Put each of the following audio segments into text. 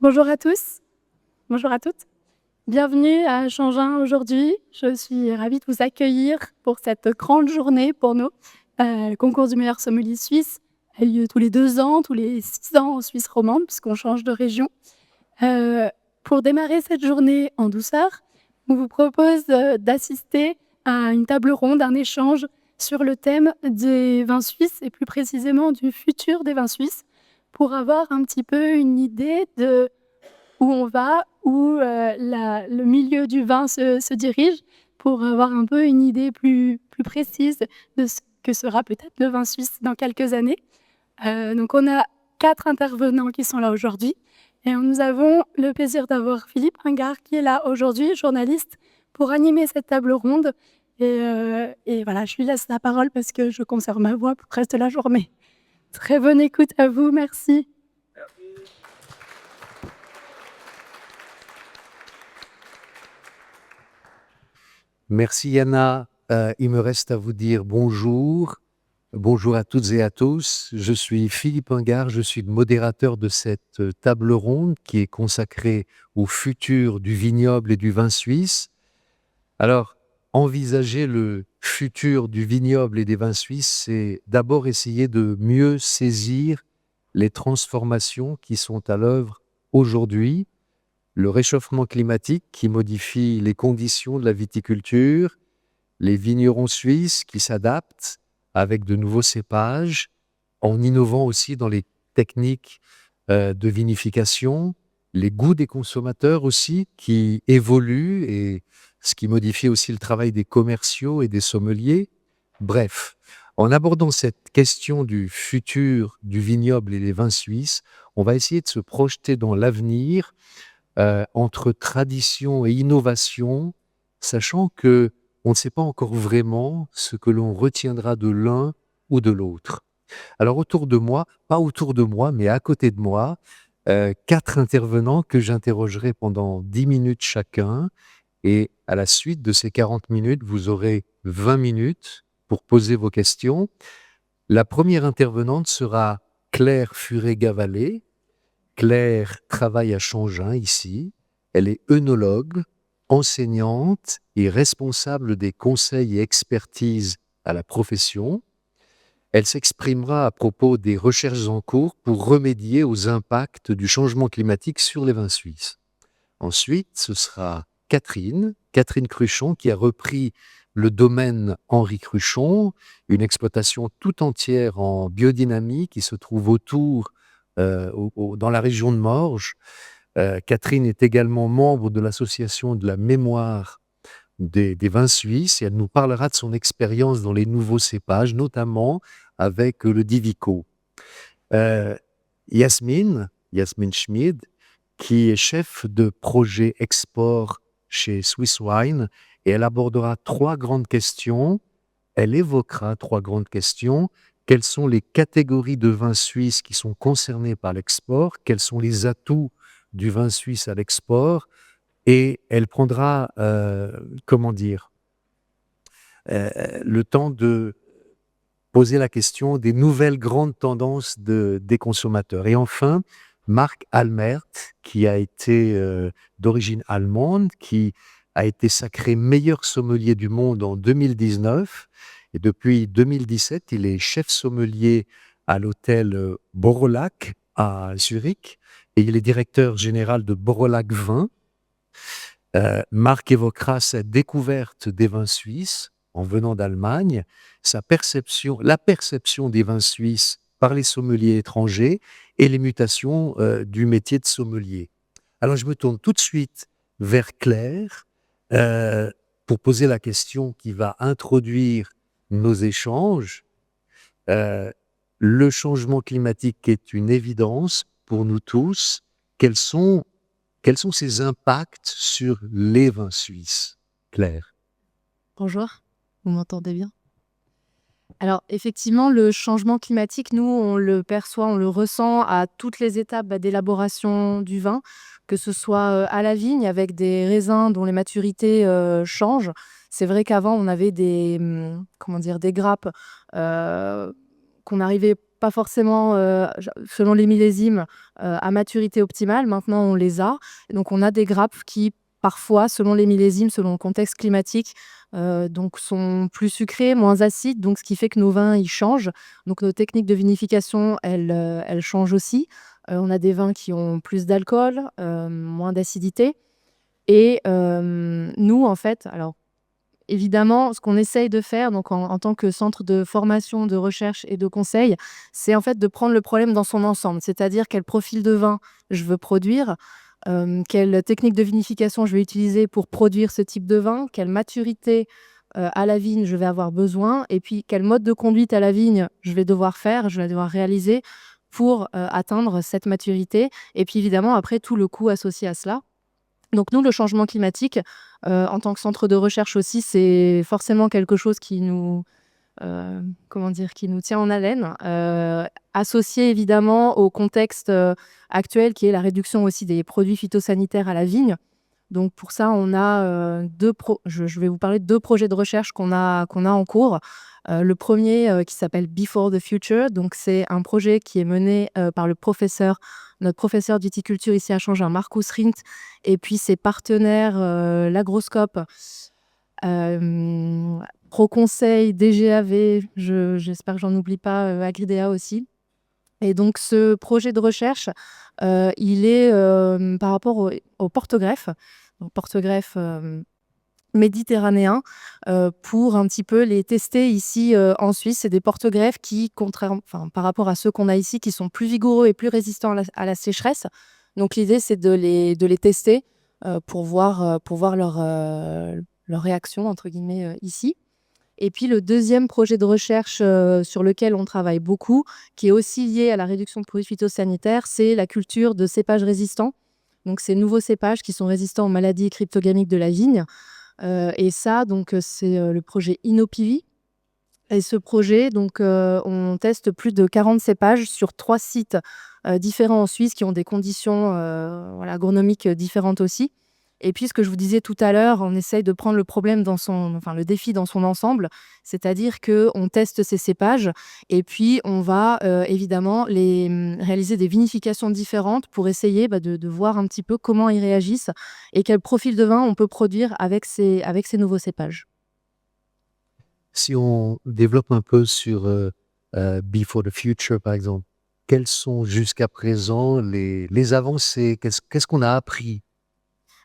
Bonjour à tous, bonjour à toutes. Bienvenue à Changin aujourd'hui. Je suis ravie de vous accueillir pour cette grande journée pour nous. Le concours du meilleur sommelier suisse a lieu tous les 2 ans, tous les 6 ans en Suisse romande puisqu'on change de région. Heu, pour démarrer cette journée en douceur, on vous propose, d'assister à une table ronde, un échange sur le thème des vins suisses et plus précisément du futur des vins suisses, pour avoir un petit peu une idée de où on va, où, le milieu du vin se dirige, pour avoir un peu une idée plus précise de ce que sera peut-être le vin suisse dans quelques années. Donc on a 4 intervenants qui sont là aujourd'hui et nous avons le plaisir d'avoir Philippe Ringard qui est là aujourd'hui, journaliste, pour animer cette table ronde et voilà, je lui laisse la parole parce que je conserve ma voix pour le reste de la journée. Très bonne écoute à vous, merci. Merci Yana. Il me reste à vous dire bonjour. Bonjour à toutes et à tous. Je suis Philippe Ingard, je suis le modérateur de cette table ronde qui est consacrée au futur du vignoble et du vin suisse. Alors, envisager le futur du vignoble et des vins suisses, c'est d'abord essayer de mieux saisir les transformations qui sont à l'œuvre aujourd'hui. Le réchauffement climatique qui modifie les conditions de la viticulture, les vignerons suisses qui s'adaptent avec de nouveaux cépages, en innovant aussi dans les techniques de vinification, les goûts des consommateurs aussi qui évoluent et ce qui modifie aussi le travail des commerciaux et des sommeliers. Bref, en abordant cette question du futur du vignoble et des vins suisses, on va essayer de se projeter dans l'avenir entre tradition et innovation, sachant que on ne sait pas encore vraiment ce que l'on retiendra de l'un ou de l'autre. Alors autour de moi, pas autour de moi, mais à côté de moi, 4 intervenants que j'interrogerai pendant 10 minutes chacun et à la suite de ces 40 minutes, vous aurez 20 minutes pour poser vos questions. La première intervenante sera Claire Furet-Gavalet. Claire travaille à Changin ici. Elle est œnologue, enseignante et responsable des conseils et expertises à la profession. Elle s'exprimera à propos des recherches en cours pour remédier aux impacts du changement climatique sur les vins suisses. Ensuite, ce sera Catherine Cruchon, qui a repris le domaine Henri Cruchon, une exploitation tout entière en biodynamie qui se trouve autour, dans la région de Morges. Catherine est également membre de l'association de la mémoire des vins suisses et elle nous parlera de son expérience dans les nouveaux cépages, notamment avec le Divico. Euh, Yasmine Schmid, qui est chef de projet export chez Swiss Wine, et elle abordera 3 grandes questions. Elle évoquera 3 grandes questions. Quelles sont les catégories de vins suisses qui sont concernées par l'export? Quels sont les atouts du vin suisse à l'export? Et elle prendra, comment dire, le temps de poser la question des nouvelles grandes tendances des consommateurs. Et enfin, Marc Almert, qui a été d'origine allemande, qui a été sacré meilleur sommelier du monde en 2019. Et depuis 2017, il est chef sommelier à l'hôtel Borolac à Zurich. Et il est directeur général de Borolac Vin. Marc évoquera sa découverte des vins suisses en venant d'Allemagne, la perception des vins suisses par les sommeliers étrangers et les mutations du métier de sommelier. Alors je me tourne tout de suite vers Claire pour poser la question qui va introduire nos échanges. Euh, le changement climatique est une évidence pour nous tous. Quels sont quels sont ses impacts sur les vins suisses? Claire. Bonjour, vous m'entendez bien? Alors effectivement, le changement climatique, nous, on le perçoit, on le ressent à toutes les étapes, d'élaboration du vin, que ce soit, à la vigne avec des raisins dont les maturités, changent. C'est vrai qu'avant on avait des, comment dire? Des grappes, heu, qu'on n'arrivait pas forcément, selon les millésimes, à maturité optimale. Maintenant, on les a. Donc on a des grappes qui, parfois, selon les millésimes, selon le contexte climatique, donc sont plus sucrées, moins acides, donc ce qui fait que nos vins, ils changent. Donc nos techniques de vinification, elles changent aussi. On a des vins qui ont plus d'alcool, moins d'acidité et nous, en fait, alors évidemment, ce qu'on essaye de faire, donc en tant que centre de formation, de recherche et de conseil, c'est en fait de prendre le problème dans son ensemble. C'est-à-dire quel profil de vin je veux produire, quelle technique de vinification je vais utiliser pour produire ce type de vin, quelle maturité, à la vigne je vais avoir besoin et puis quel mode de conduite à la vigne je vais devoir faire, je vais devoir réaliser pour, atteindre cette maturité et puis évidemment après tout le coût associé à cela. Donc nous, le changement climatique, en tant que centre de recherche aussi, c'est forcément quelque chose qui nous, comment dire? Qui nous tient en haleine, associé évidemment au contexte, actuel qui est la réduction aussi des produits phytosanitaires à la vigne. Donc pour ça, on a, 2 pro je vais vous parler de 2 projets de recherche qu'on a en cours. Le premier qui s'appelle Before the Future, donc c'est un projet qui est mené, par notre professeur d'horticulture ici à Changin, Marcus Rint et puis ses partenaires, l'Agroscope, Proconseil, DGAV, j'espère que j'en oublie pas, Agridea aussi. Et donc ce projet de recherche, il est, par rapport au porte-greffes, donc porte-greffes, méditerranéens, pour un petit peu les tester ici, en Suisse. C'est des porte-greffes qui, par rapport à ceux qu'on a ici, qui sont plus vigoureux et plus résistants à la sécheresse. Donc l'idée, c'est de les tester, pour voir leur «réaction» entre guillemets, ici. Et puis le deuxième projet de recherche, sur lequel on travaille beaucoup, qui est aussi lié à la réduction de produits phytosanitaires, c'est la culture de cépages résistants. Donc ces nouveaux cépages qui sont résistants aux maladies cryptogamiques de la vigne. Et ça donc, c'est, le projet InnoPV. Et ce projet donc, on teste plus de 40 cépages sur 3 sites, différents en Suisse qui ont des conditions, voilà, agronomiques, différentes aussi. Et puis ce que je vous disais tout à l'heure, on essaye de prendre le défi dans son ensemble. C'est-à-dire qu'on teste ces cépages et puis on va, évidemment réaliser des vinifications différentes pour essayer, de voir un petit peu comment ils réagissent et quel profil de vin on peut produire avec ces nouveaux cépages. Si on développe un peu sur Before the Future, par exemple, quelles sont jusqu'à présent les avancées? Qu'est-ce qu'on a appris?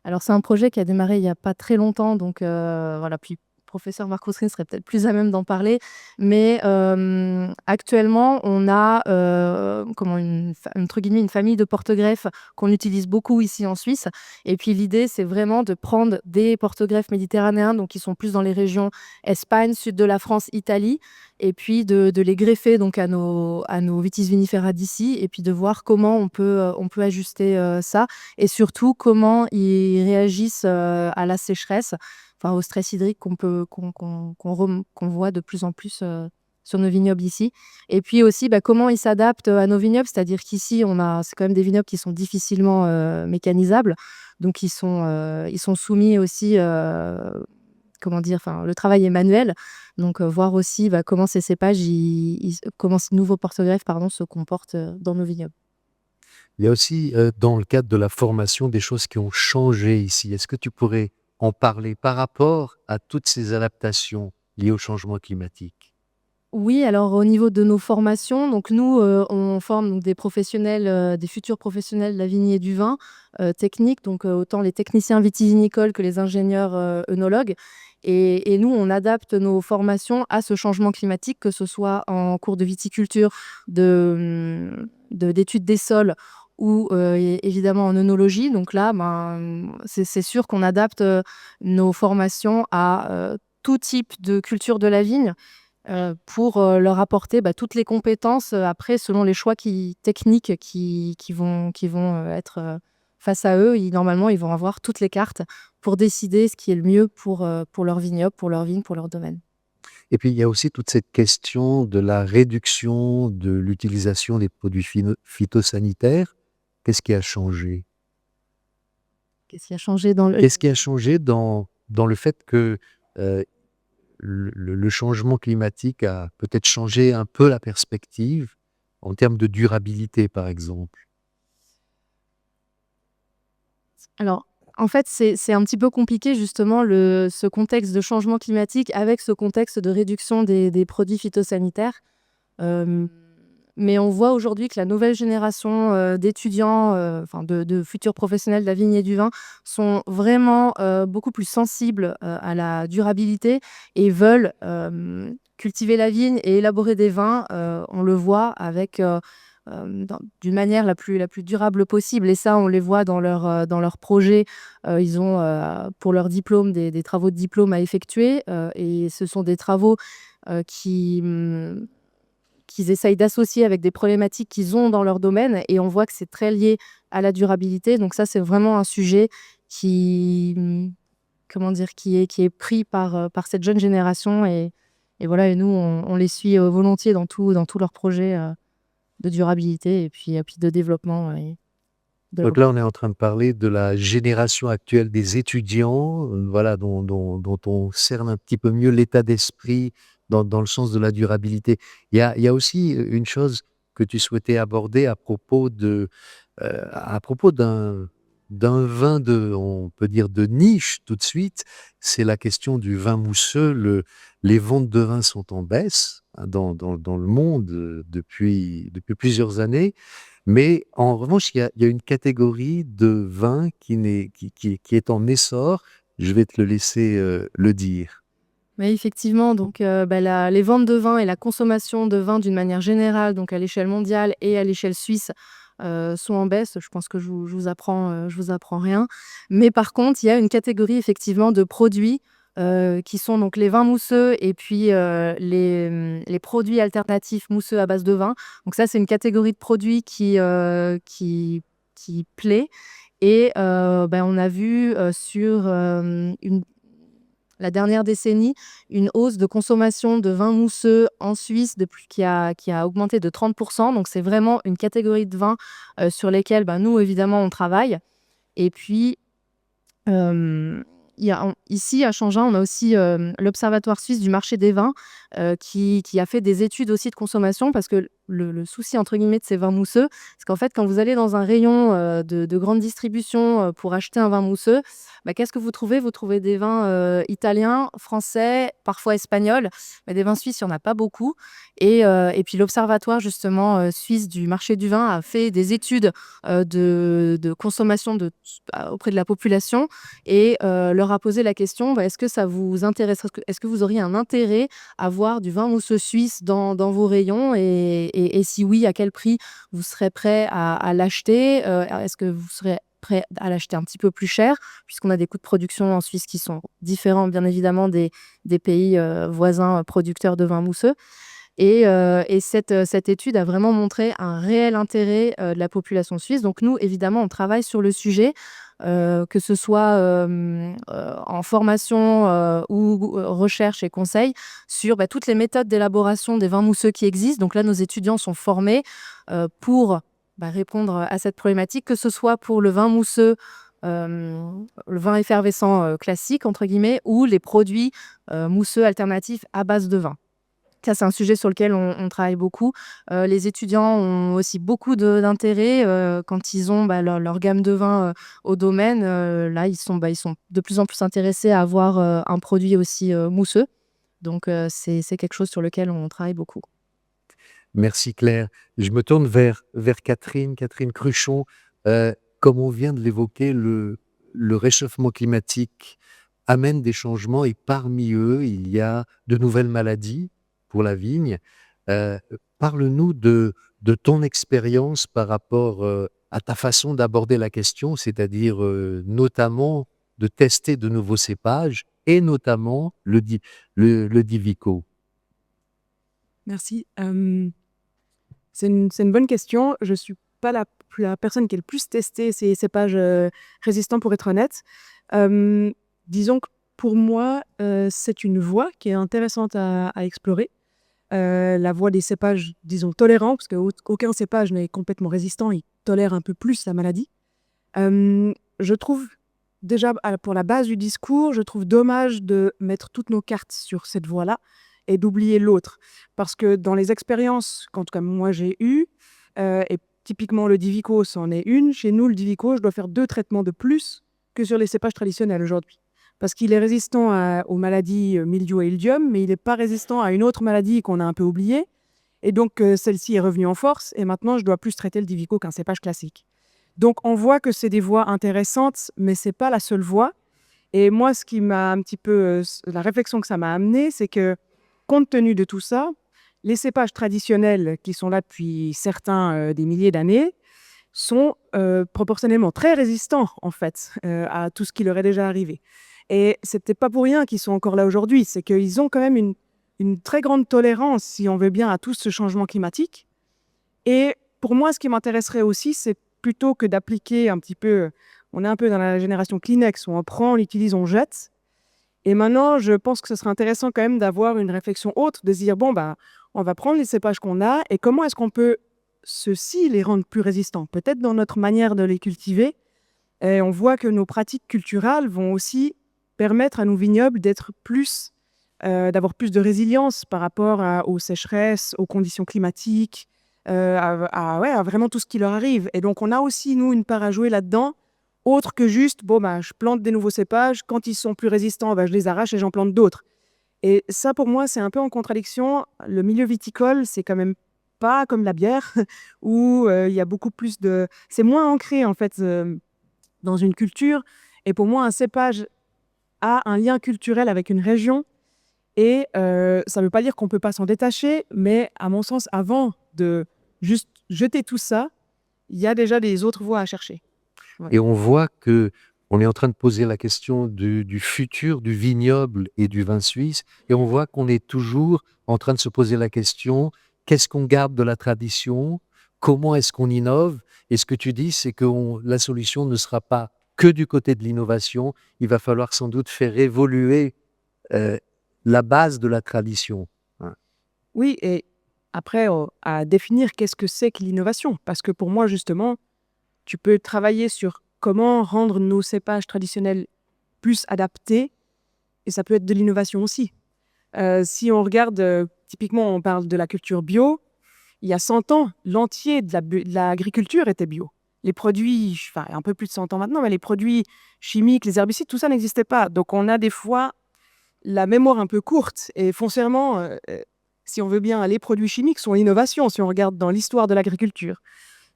Alors c'est un projet qui a démarré il y a pas très longtemps, donc voilà, puis professeur Marcos Rins serait peut-être plus à même d'en parler. Mais actuellement, on a, entre guillemets, une famille de porte-greffes qu'on utilise beaucoup ici en Suisse. Et puis l'idée, c'est vraiment de prendre des porte-greffes méditerranéens, donc qui sont plus dans les régions Espagne, sud de la France, Italie, et puis de les greffer donc à nos vitis vinifera d'ici, et puis de voir comment on peut ajuster ça et surtout comment ils réagissent, à la sécheresse, enfin au stress hydrique qu'on voit de plus en plus, sur nos vignobles ici. Et puis aussi, comment ils s'adaptent, à nos vignobles. C'est-à-dire qu'ici, c'est quand même des vignobles qui sont difficilement, mécanisables. Donc ils sont soumis aussi, comment dire? Enfin, le travail est manuel. Donc voir aussi, comment ces cépages, comment ces nouveaux porte-greffes, pardon, se comportent, dans nos vignobles. Il y a aussi, dans le cadre de la formation, des choses qui ont changé ici. Est-ce que tu pourrais en parler par rapport à toutes ces adaptations liées au changement climatique? Oui, alors au niveau de nos formations, donc nous, on forme donc des professionnels, des futurs professionnels de la vigne et du vin, techniques, donc autant les techniciens vitivinicoles que les ingénieurs, œnologues. Et nous, on adapte nos formations à ce changement climatique, que ce soit en cours de viticulture, d'études des sols ou évidemment en œnologie. Donc là, c'est sûr qu'on adapte, nos formations à, tout type de culture de la vigne. Pour, leur apporter, toutes les compétences, après selon les choix techniques qui vont être, face à eux. Normalement, ils vont avoir toutes les cartes pour décider ce qui est le mieux pour leur vignoble, pour leur vigne, pour leur domaine. Et puis, il y a aussi toute cette question de la réduction de l'utilisation des produits phytosanitaires. Qu'est-ce qui a changé? Qu'est-ce qui a changé dans le Qu'est-ce qui a changé dans le fait que, le changement climatique a peut-être changé un peu la perspective en termes de durabilité, par exemple? Alors, en fait, c'est un petit peu compliqué justement ce contexte de changement climatique avec ce contexte de réduction des produits phytosanitaires. Hem, mais on voit aujourd'hui que la nouvelle génération, d'étudiants, enfin de futurs professionnels de la vigne et du vin sont vraiment, beaucoup plus sensibles, à la durabilité et veulent, cultiver la vigne et élaborer des vins, on le voit avec, d'une manière la plus durable possible et ça, on les voit dans leurs projets. Ils ont, pour leur diplôme des travaux de diplôme à effectuer, et ce sont des travaux, qu'ils essayent d'associer avec des problématiques qu'ils ont dans leur domaine et on voit que c'est très lié à la durabilité. Donc ça, c'est vraiment un sujet qui, comment dire? Qui est pris par cette jeune génération et voilà et nous, on les suit, volontiers dans tous leurs projets, de durabilité et puis de développement, et Donc développement. là, on est en train de parler de la génération actuelle des étudiants, voilà, dont on cerne un petit peu mieux l'état d'esprit dans le sens de la durabilité. Il y a aussi une chose que tu souhaitais aborder à propos d'un vin on peut dire de niche tout de suite, c'est la question du vin mousseux. Les ventes de vin sont en baisse, hein, dans le monde, depuis plusieurs années. Mais en revanche, il y a une catégorie de vin qui est en essor. Je vais te le laisser, le dire. Oui, effectivement, donc les ventes de vin et la consommation de vin d'une manière générale, donc à l'échelle mondiale et à l'échelle suisse, sont en baisse. Je pense que je vous apprends rien. Mais par contre, il y a une catégorie effectivement de produits, qui sont donc les vins mousseux et puis, les produits alternatifs mousseux à base de vin. Donc ça, c'est une catégorie de produits qui plaît et on a vu, sur, la dernière décennie, une hausse de consommation de vins mousseux en Suisse qui a augmenté de 30. Donc c'est vraiment une catégorie de vins, sur lesquels, nous évidemment on travaille et puis, hem, il y a ici à Changin, on a aussi, l'Observatoire suisse du marché des vins, qui a fait des études aussi de consommation parce que le «souci» entre guillemets de ces vins mousseux, c'est qu'en fait quand vous allez dans un rayon, de grande distribution, pour acheter un vin mousseux, qu'est-ce que vous trouvez? Vous trouvez des vins, italiens, français, parfois espagnols, mais des vins suisses, il y en a pas beaucoup et puis l'Observatoire justement, suisse du marché du vin a fait des études, de consommation auprès de la population et leur a posé la question: «Est-ce que ça vous intéresse? Est-ce que vous auriez un intérêt à voir du vin mousseux suisse dans vos rayons et si oui, à quel prix vous serez prêt à l'acheter? Est-ce que vous serez prêt à l'acheter un petit peu plus cher?» puisqu'on a des coûts de production en Suisse qui sont différents bien évidemment des pays, voisins, producteurs de vins mousseux. Et cette étude a vraiment montré un réel intérêt, de la population suisse. Donc nous, évidemment, on travaille sur le sujet, que ce soit, en formation, ou recherche et conseil sur, toutes les méthodes d'élaboration des vins mousseux qui existent. Donc là, nos étudiants sont formés, pour, répondre à cette problématique, que ce soit pour le vin mousseux, le vin effervescent, «classique» entre guillemets ou les produits, mousseux alternatifs à base de vin. Ça, c'est un sujet sur lequel on travaille beaucoup. Les étudiants ont aussi beaucoup d'intérêt, quand ils ont, leur gamme de vins, au domaine, là, ils sont de plus en plus intéressés à avoir, un produit aussi, mousseux. Donc c'est quelque chose sur lequel on travaille beaucoup. Merci Claire. Je me tourne vers Catherine Cruchon. Comme on vient de l'évoquer, le réchauffement climatique amène des changements et parmi eux, il y a de nouvelles maladies pour la vigne. Heu, Parle-nous de ton expérience par rapport, à ta façon d'aborder la question, c'est-à-dire, notamment de tester de nouveaux cépages et notamment le Divico. Merci. C'est une bonne question. Je suis pas la personne qui est le plus testée ces cépages, résistants pour être honnête. Disons que pour moi, c'est une voie qui est intéressante à explorer. La voie des cépages, disons tolérants, parce qu'aucun cépage n'est complètement résistant, il tolère un peu plus la maladie. Je trouve déjà, pour la base du discours, je trouve dommage de mettre toutes nos cartes sur cette voie-là et d'oublier l'autre. Parce que dans les expériences qu'en tout cas moi j'ai eues, et typiquement le Divico c'en est une, chez nous le Divico, je dois faire 2 traitements de plus que sur les cépages traditionnels aujourd'hui. Parce qu'il est résistant aux maladies mildiou et ildium, mais il n'est pas résistant à une autre maladie qu'on a un peu oubliée. Et donc celle-ci est revenue en force et maintenant je dois plus traiter le Divico qu'un cépage classique. Donc on voit que c'est des voies intéressantes, mais c'est pas la seule voie. Et moi, ce qui m'a un petit peu, la réflexion que ça m'a amené, c'est que compte tenu de tout ça, les cépages traditionnels qui sont là depuis certains des milliers d'années sont proportionnellement très résistants en fait à tout ce qui leur est déjà arrivé. Et c'est peut-être pas pour rien qu'ils sont encore là aujourd'hui, c'est qu'ils ont quand même une très grande tolérance, si on veut bien, à tout ce changement climatique. Et pour moi, ce qui m'intéresserait aussi, c'est plutôt que d'appliquer un petit peu, on est un peu dans la génération Kleenex, où on prend, on utilise, on jette. Et maintenant, je pense que ce serait intéressant quand même d'avoir une réflexion autre, de se dire, bon, bah, on va prendre les cépages qu'on a et comment est-ce qu'on peut, ceux-ci, les rendre plus résistants? Peut-être dans notre manière de les cultiver. Et on voit que nos pratiques culturelles vont aussi permettre à nos vignobles d'être plus, d'avoir plus de résilience par rapport aux sécheresses, aux conditions climatiques, à vraiment tout ce qui leur arrive. Et donc, on a aussi, nous, une part à jouer là-dedans, autre que juste, bon, bah, je plante des nouveaux cépages, quand ils sont plus résistants, bah, je les arrache et j'en plante d'autres. Et ça, pour moi, c'est un peu en contradiction. Le milieu viticole, c'est quand même pas comme la bière, où il y a beaucoup plus de... C'est moins ancré, en fait, dans une culture. Et pour moi, un cépage a un lien culturel avec une région. Et ça ne veut pas dire qu'on ne peut pas s'en détacher, mais à mon sens, avant de juste jeter tout ça, il y a déjà des autres voies à chercher. Ouais. Et on voit que on est en train de poser la question du futur du vignoble et du vin suisse, et on voit qu'on est toujours en train de se poser la question, qu'est-ce qu'on garde de la tradition? Comment est-ce qu'on innove? Et ce que tu dis, c'est que la solution ne sera pas que du côté de l'innovation, il va falloir sans doute faire évoluer la base de la tradition. Hein. Oui, et après, à définir qu'est-ce que c'est que l'innovation. Parce que pour moi, justement, tu peux travailler sur comment rendre nos cépages traditionnels plus adaptés, et ça peut être de l'innovation aussi. Si on regarde, typiquement, on parle de la culture bio, il y a 100 ans, l'entier de l'agriculture était bio. Les produits, enfin un peu plus de 100 ans maintenant, mais les produits chimiques, les herbicides, tout ça n'existait pas. Donc on a des fois la mémoire un peu courte, et foncièrement, si on veut bien, les produits chimiques sont l'innovation, si on regarde dans l'histoire de l'agriculture.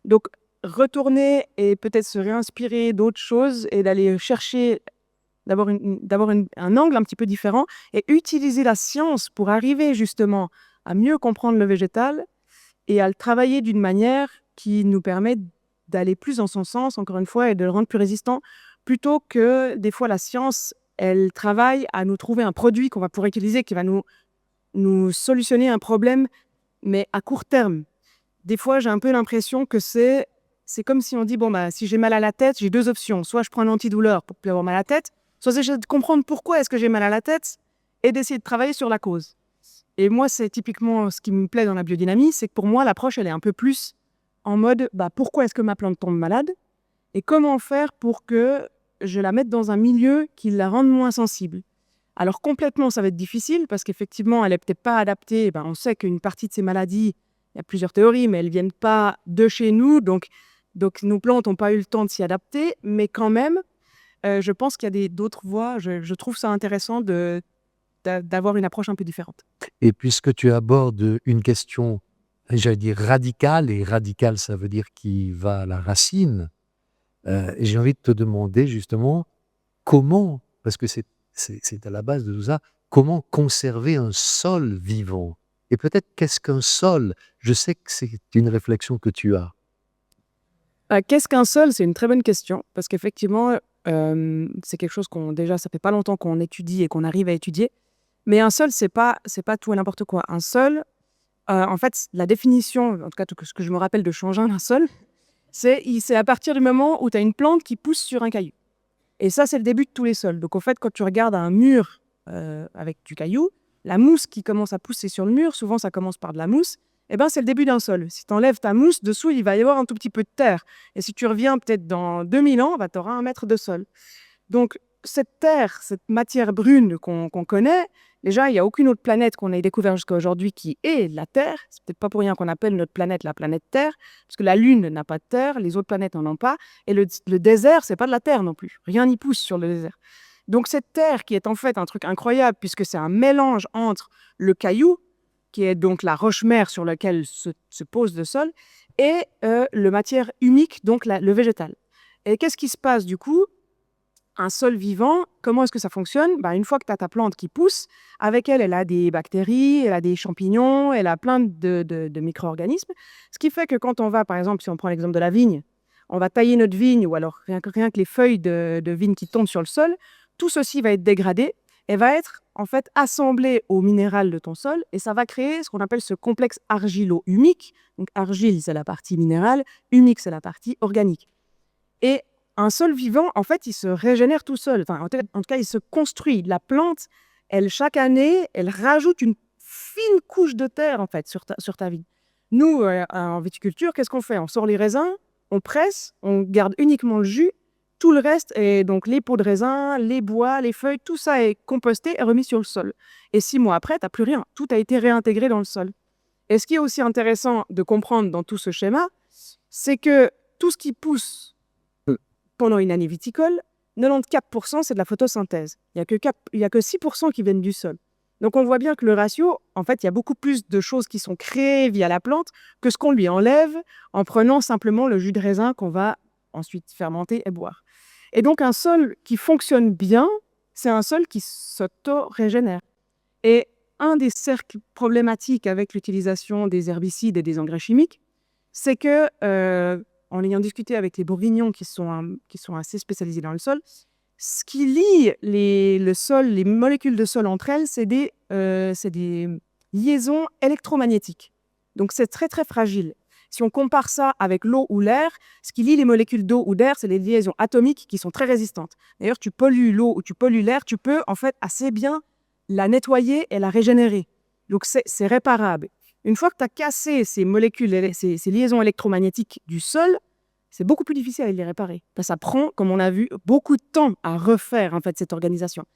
Donc retourner et peut-être se réinspirer d'autres choses et d'aller chercher, d'avoir un angle un petit peu différent et utiliser la science pour arriver justement à mieux comprendre le végétal et à le travailler d'une manière qui nous permet d'aller plus dans son sens, encore une fois, et de le rendre plus résistant, plutôt que des fois la science, elle travaille à nous trouver un produit qu'on va pouvoir utiliser, qui va nous solutionner un problème, mais à court terme. Des fois, j'ai un peu l'impression que c'est comme si on dit, bon, bah, si j'ai mal à la tête, j'ai 2 options. Soit je prends un antidouleur pour plus avoir mal à la tête, soit j'essaie de comprendre pourquoi est-ce que j'ai mal à la tête et d'essayer de travailler sur la cause. Et moi, c'est typiquement ce qui me plaît dans la biodynamie, c'est que pour moi, l'approche, elle est un peu plus en mode, bah, pourquoi est-ce que ma plante tombe malade et comment faire pour que je la mette dans un milieu qui la rende moins sensible. Alors complètement, ça va être difficile parce qu'effectivement, elle n'est peut-être pas adaptée. Ben, on sait qu'une partie de ces maladies, il y a plusieurs théories, mais elles ne viennent pas de chez nous. Donc nos plantes n'ont pas eu le temps de s'y adapter. Mais quand même, je pense qu'il y a d'autres voies. Je trouve ça intéressant d'avoir une approche un peu différente. Et puisque tu abordes une question, j'allais dire radicale, et radicale, ça veut dire qui va à la racine, j'ai envie de te demander justement comment, parce que c'est à la base de tout ça, comment conserver un sol vivant? Et peut-être qu'est-ce qu'un sol? Je sais que c'est une réflexion que tu as. Qu'est-ce qu'un sol? C'est une très bonne question, parce qu'effectivement, c'est quelque chose déjà, ça fait pas longtemps qu'on étudie et qu'on arrive à étudier. Mais un sol, c'est pas tout et n'importe quoi. Un sol, en fait, la définition, en tout cas, ce que je me rappelle de Changin d'un sol, c'est à partir du moment où tu as une plante qui pousse sur un caillou. Et ça, c'est le début de tous les sols. Donc, en fait, quand tu regardes un mur avec du caillou, la mousse qui commence à pousser sur le mur, souvent, ça commence par de la mousse, eh ben, c'est le début d'un sol. Si tu enlèves ta mousse, dessous, il va y avoir un tout petit peu de terre. Et si tu reviens peut-être dans 2000 ans, bah, tu auras 1 mètre de sol. Donc, cette terre, cette matière brune qu'on connaît, déjà, il n'y a aucune autre planète qu'on ait découvert jusqu'à aujourd'hui qui est la Terre. C'est peut-être pas pour rien qu'on appelle notre planète la planète Terre, parce que la Lune n'a pas de terre, les autres planètes n'en ont pas, et le désert, c'est pas de la terre non plus. Rien n'y pousse sur le désert. Donc, cette terre qui est en fait un truc incroyable, puisque c'est un mélange entre le caillou, qui est donc la roche-mère sur laquelle se pose le sol, et le matière humique, donc le végétal. Et qu'est-ce qui se passe du coup? Un sol vivant, comment est-ce que ça fonctionne? Une fois que tu as ta plante qui pousse, avec elle, elle a des bactéries, elle a des champignons, elle a plein de micro-organismes. Ce qui fait que quand on va, par exemple, si on prend l'exemple de la vigne, on va tailler notre vigne, ou alors rien que les feuilles de vigne qui tombent sur le sol, tout ceci va être dégradé et va être en fait assemblé au minéral de ton sol, et ça va créer ce qu'on appelle ce complexe argilo-humique. Donc argile, c'est la partie minérale, humique, c'est la partie organique. Et un sol vivant, en fait, il se régénère tout seul. Enfin, en tout cas, il se construit. La plante, chaque année, elle rajoute une fine couche de terre, en fait, sur ta vigne. Nous, en viticulture, qu'est-ce qu'on fait? On sort les raisins, on presse, on garde uniquement le jus. Tout le reste, et donc les peaux de raisin, les bois, les feuilles, tout ça est composté et remis sur le sol. Et 6 mois après, tu n'as plus rien. Tout a été réintégré dans le sol. Et ce qui est aussi intéressant de comprendre dans tout ce schéma, c'est que tout ce qui pousse pendant une année viticole, 94% c'est de la photosynthèse. Il n'y a que 6% qui viennent du sol. Donc on voit bien que le ratio, en fait, il y a beaucoup plus de choses qui sont créées via la plante que ce qu'on lui enlève en prenant simplement le jus de raisin qu'on va ensuite fermenter et boire. Et donc un sol qui fonctionne bien, c'est un sol qui s'auto-régénère. Et un des cercles problématiques avec l'utilisation des herbicides et des engrais chimiques, c'est que en ayant discuté avec les bourguignons qui sont assez spécialisés dans le sol, ce qui lie le sol, les molécules de sol entre elles, c'est des liaisons électromagnétiques. Donc c'est très très fragile. Si on compare ça avec l'eau ou l'air, ce qui lie les molécules d'eau ou d'air, c'est les liaisons atomiques qui sont très résistantes. D'ailleurs, tu pollues l'eau ou tu pollues l'air, tu peux en fait assez bien la nettoyer et la régénérer. Donc c'est réparable. Une fois que tu as cassé ces molécules, ces liaisons électromagnétiques du sol, c'est beaucoup plus difficile à les réparer. Ça prend, comme on a vu, beaucoup de temps à refaire en fait, cette organisation.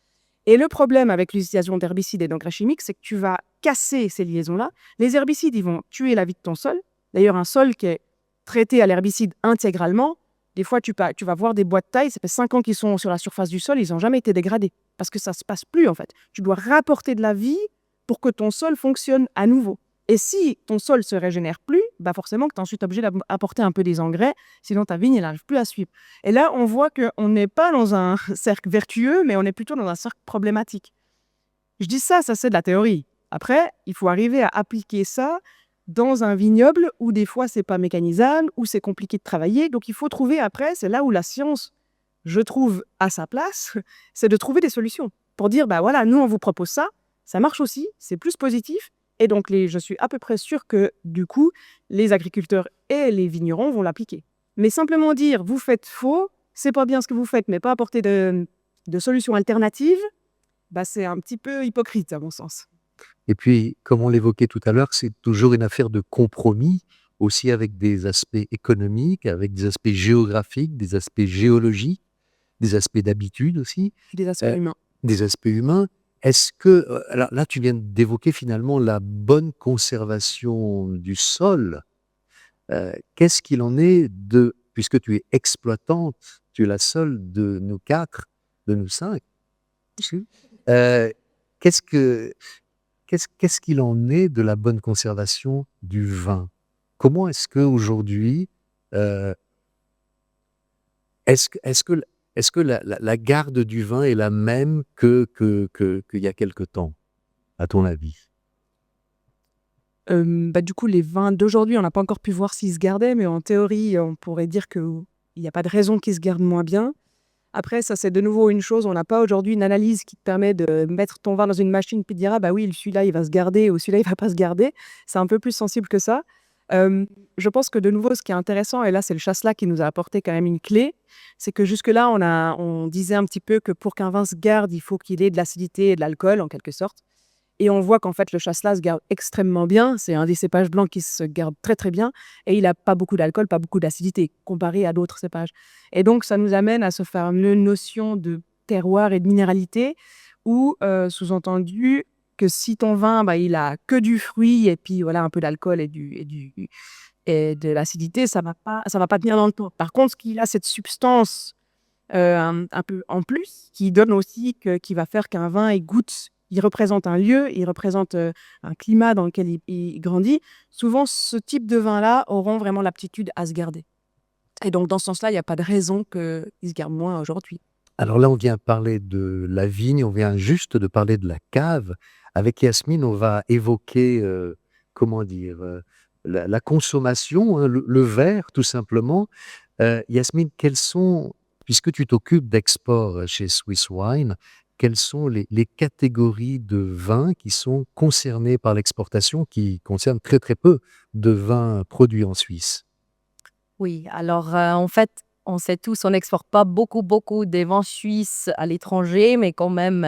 Et le problème avec l'utilisation d'herbicides et d'engrais chimiques, c'est que tu vas casser ces liaisons-là. Les herbicides, ils vont tuer la vie de ton sol. D'ailleurs, un sol qui est traité à l'herbicide intégralement, des fois, tu vas voir des bois de taille, ça fait 5 ans qu'ils sont sur la surface du sol, ils n'ont jamais été dégradés. Parce que ça ne se passe plus, en fait. Tu dois rapporter de la vie pour que ton sol fonctionne à nouveau. Et si ton sol ne se régénère plus, forcément que tu es ensuite obligé d'apporter un peu des engrais, sinon ta vigne, elle n'arrive plus à suivre. Et là, on voit qu'on n'est pas dans un cercle vertueux, mais on est plutôt dans un cercle problématique. Je dis ça c'est de la théorie. Après, il faut arriver à appliquer ça dans un vignoble où des fois, c'est pas mécanisable, où c'est compliqué de travailler. Donc, il faut trouver après, c'est là où la science, je trouve, à sa place, c'est de trouver des solutions pour dire, voilà, nous, on vous propose ça, ça marche aussi, c'est plus positif. Et donc, je suis à peu près sûre que, du coup, les agriculteurs et les vignerons vont l'appliquer. Mais simplement dire, vous faites faux, c'est pas bien ce que vous faites, mais pas apporter de solutions alternatives, c'est un petit peu hypocrite, à mon sens. Et puis, comme on l'évoquait tout à l'heure, c'est toujours une affaire de compromis, aussi avec des aspects économiques, avec des aspects géographiques, des aspects géologiques, des aspects d'habitude aussi. Des aspects humains. Des aspects humains. Est-ce que, alors là, tu viens d'évoquer finalement la bonne conservation du sol. Qu'est-ce qu'il en est puisque tu es exploitante, tu es la seule de nous 4, de nous 5, qu'est-ce qu'il en est de la bonne conservation du vin? Comment est-ce qu'aujourd'hui, est-ce que la garde du vin est la même qu'il y a quelque temps, à ton avis? Du coup, les vins d'aujourd'hui, on n'a pas encore pu voir s'ils se gardaient, mais en théorie, on pourrait dire qu'il n'y a pas de raison qu'ils se gardent moins bien. Après, ça, c'est de nouveau une chose. On n'a pas aujourd'hui une analyse qui te permet de mettre ton vin dans une machine puis de dire, oui, celui-là, il va se garder ou celui-là, il va pas se garder. C'est un peu plus sensible que ça. Je pense que de nouveau, ce qui est intéressant, et là, c'est le Chasselas qui nous a apporté quand même une clé, c'est que jusque-là, on disait un petit peu que pour qu'un vin se garde, il faut qu'il ait de l'acidité et de l'alcool, en quelque sorte. Et on voit qu'en fait, le chasselas se garde extrêmement bien. C'est un des cépages blancs qui se garde très, très bien. Et il n'a pas beaucoup d'alcool, pas beaucoup d'acidité, comparé à d'autres cépages. Et donc, ça nous amène à se faire une notion de terroir et de minéralité, où, sous-entendu, que si ton vin, il a que du fruit et puis voilà, un peu d'alcool et de l'acidité, ça va pas tenir dans le temps. Par contre, qu'il a cette substance un peu en plus, qui donne aussi qui va faire qu'un vin, il représente un lieu, il représente un climat dans lequel il grandit. Souvent, ce type de vin-là auront vraiment l'aptitude à se garder. Et donc, dans ce sens-là, il n'y a pas de raison qu'ils se gardent moins aujourd'hui. Alors là, on vient parler de la vigne, on vient juste de parler de la cave. Avec Yasmine, on va évoquer, comment dire, la consommation, hein, le verre, tout simplement. Yasmine, puisque tu t'occupes d'export chez Swiss Wine, quelles sont les catégories de vins qui sont concernées par l'exportation, qui concernent très très peu de vins produits en Suisse? Oui, alors en fait, on sait tous, on n'exporte pas beaucoup des vins suisses à l'étranger, mais quand même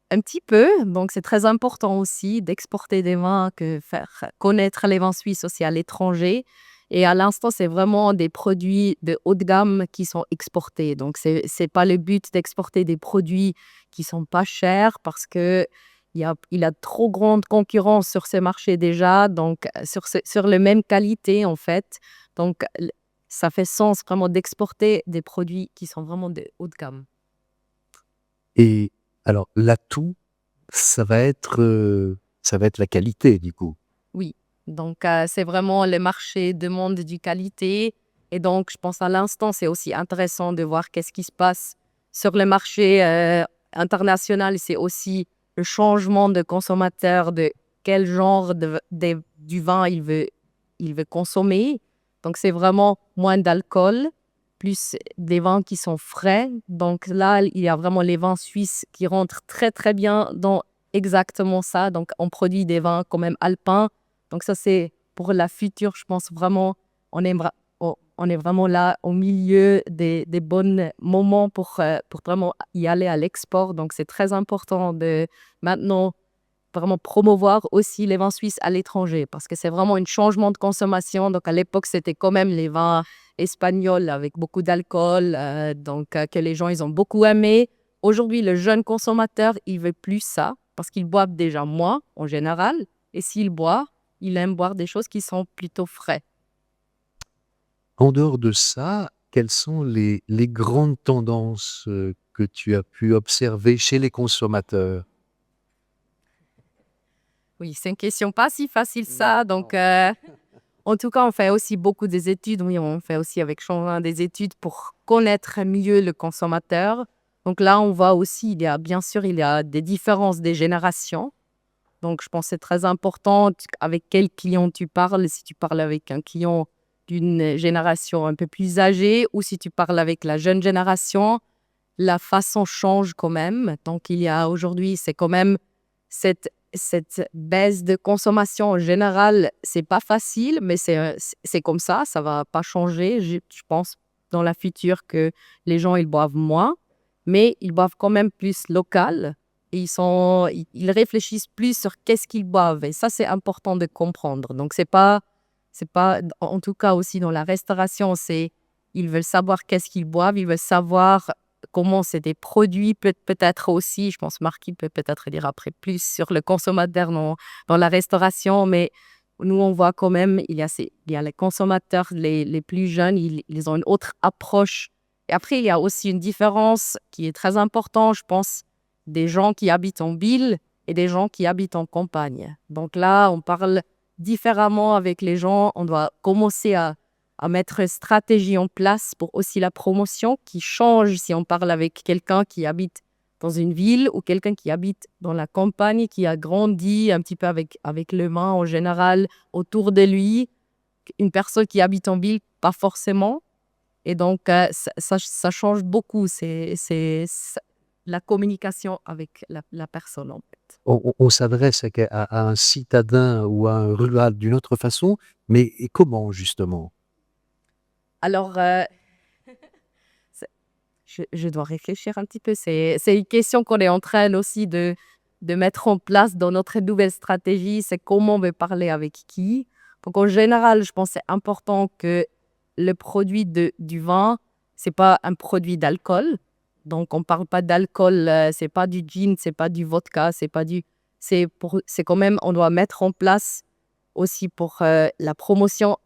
un petit peu. Donc c'est très important aussi d'exporter des vins, que faire connaître les vins suisses aussi à l'étranger. Et à l'instant, c'est vraiment des produits de haut de gamme qui sont exportés. Donc c'est pas le but d'exporter des produits qui sont pas chers, parce que il a trop grande concurrence sur ce marché déjà, donc sur les mêmes qualités en fait. Donc ça fait sens vraiment d'exporter des produits qui sont vraiment de haut de gamme. Et alors, l'atout, ça va être la qualité, du coup. Oui, donc c'est vraiment le marché demande du qualité. Et donc, je pense à l'instant, c'est aussi intéressant de voir qu'est-ce qui se passe sur le marché international. C'est aussi le changement de consommateur, de quel genre du vin il veut consommer. Donc, c'est vraiment moins d'alcool, plus des vins qui sont frais. Donc là, il y a vraiment les vins suisses qui rentrent très, très bien dans exactement ça. Donc, on produit des vins quand même alpins. Donc ça, c'est pour la future, je pense vraiment, on est vraiment là au milieu des bons moments pour vraiment y aller à l'export. Donc c'est très important de maintenant vraiment promouvoir aussi les vins suisses à l'étranger, parce que c'est vraiment un changement de consommation. Donc à l'époque, c'était quand même les vins espagnols avec beaucoup d'alcool, que les gens ils ont beaucoup aimé. Aujourd'hui, le jeune consommateur, il veut plus ça, parce qu'il boit déjà moins en général. Et s'il boit, il aime boire des choses qui sont plutôt frais. En dehors de ça, quelles sont les grandes tendances, que tu as pu observer chez les consommateurs? Oui, c'est une question pas si facile ça. Donc, en tout cas, on fait aussi beaucoup des études. Oui, on fait aussi avec Chanvin des études pour connaître mieux le consommateur. Donc là, on voit aussi, bien sûr, il y a des différences des générations. Donc, je pense que c'est très important avec quel client tu parles. Si tu parles avec un client d'une génération un peu plus âgée, ou si tu parles avec la jeune génération, la façon change quand même. Donc, il y a aujourd'hui, c'est quand même cette baisse de consommation en général. C'est pas facile, mais c'est comme ça va pas changer. Je pense dans la future que les gens, ils boivent moins, mais ils boivent quand même plus local. Et ils réfléchissent plus sur qu'est-ce qu'ils boivent. Et ça, c'est important de comprendre. Donc, c'est pas, en tout cas aussi dans la restauration, ils veulent savoir qu'est-ce qu'ils boivent, ils veulent savoir comment c'est des produits, peut-être aussi, je pense Marquis peut peut-être dire après plus sur le consommateur dans la restauration, mais nous, on voit quand même, il y a les consommateurs, les plus jeunes, ils ont une autre approche. Et après, il y a aussi une différence qui est très importante, je pense, des gens qui habitent en ville et des gens qui habitent en campagne. Donc là, on parle différemment avec les gens. On doit commencer à mettre une stratégie en place pour aussi la promotion qui change si on parle avec quelqu'un qui habite dans une ville ou quelqu'un qui habite dans la campagne, qui a grandi un petit peu avec le vin en général autour de lui. Une personne qui habite en ville, pas forcément. Et donc, ça change beaucoup. C'est la communication avec la personne, en fait. On s'adresse à un citadin ou à un rural d'une autre façon, mais et comment justement? Alors, je dois réfléchir un petit peu. C'est une question qu'on est en train aussi de de mettre en place dans notre nouvelle stratégie, c'est comment on veut parler avec qui. Donc, en général, je pense que c'est important que le produit du vin, c'est pas un produit d'alcool. Donc, on parle pas d'alcool, c'est pas du gin, c'est pas du vodka, c'est quand même, on doit mettre en place aussi pour la promotion.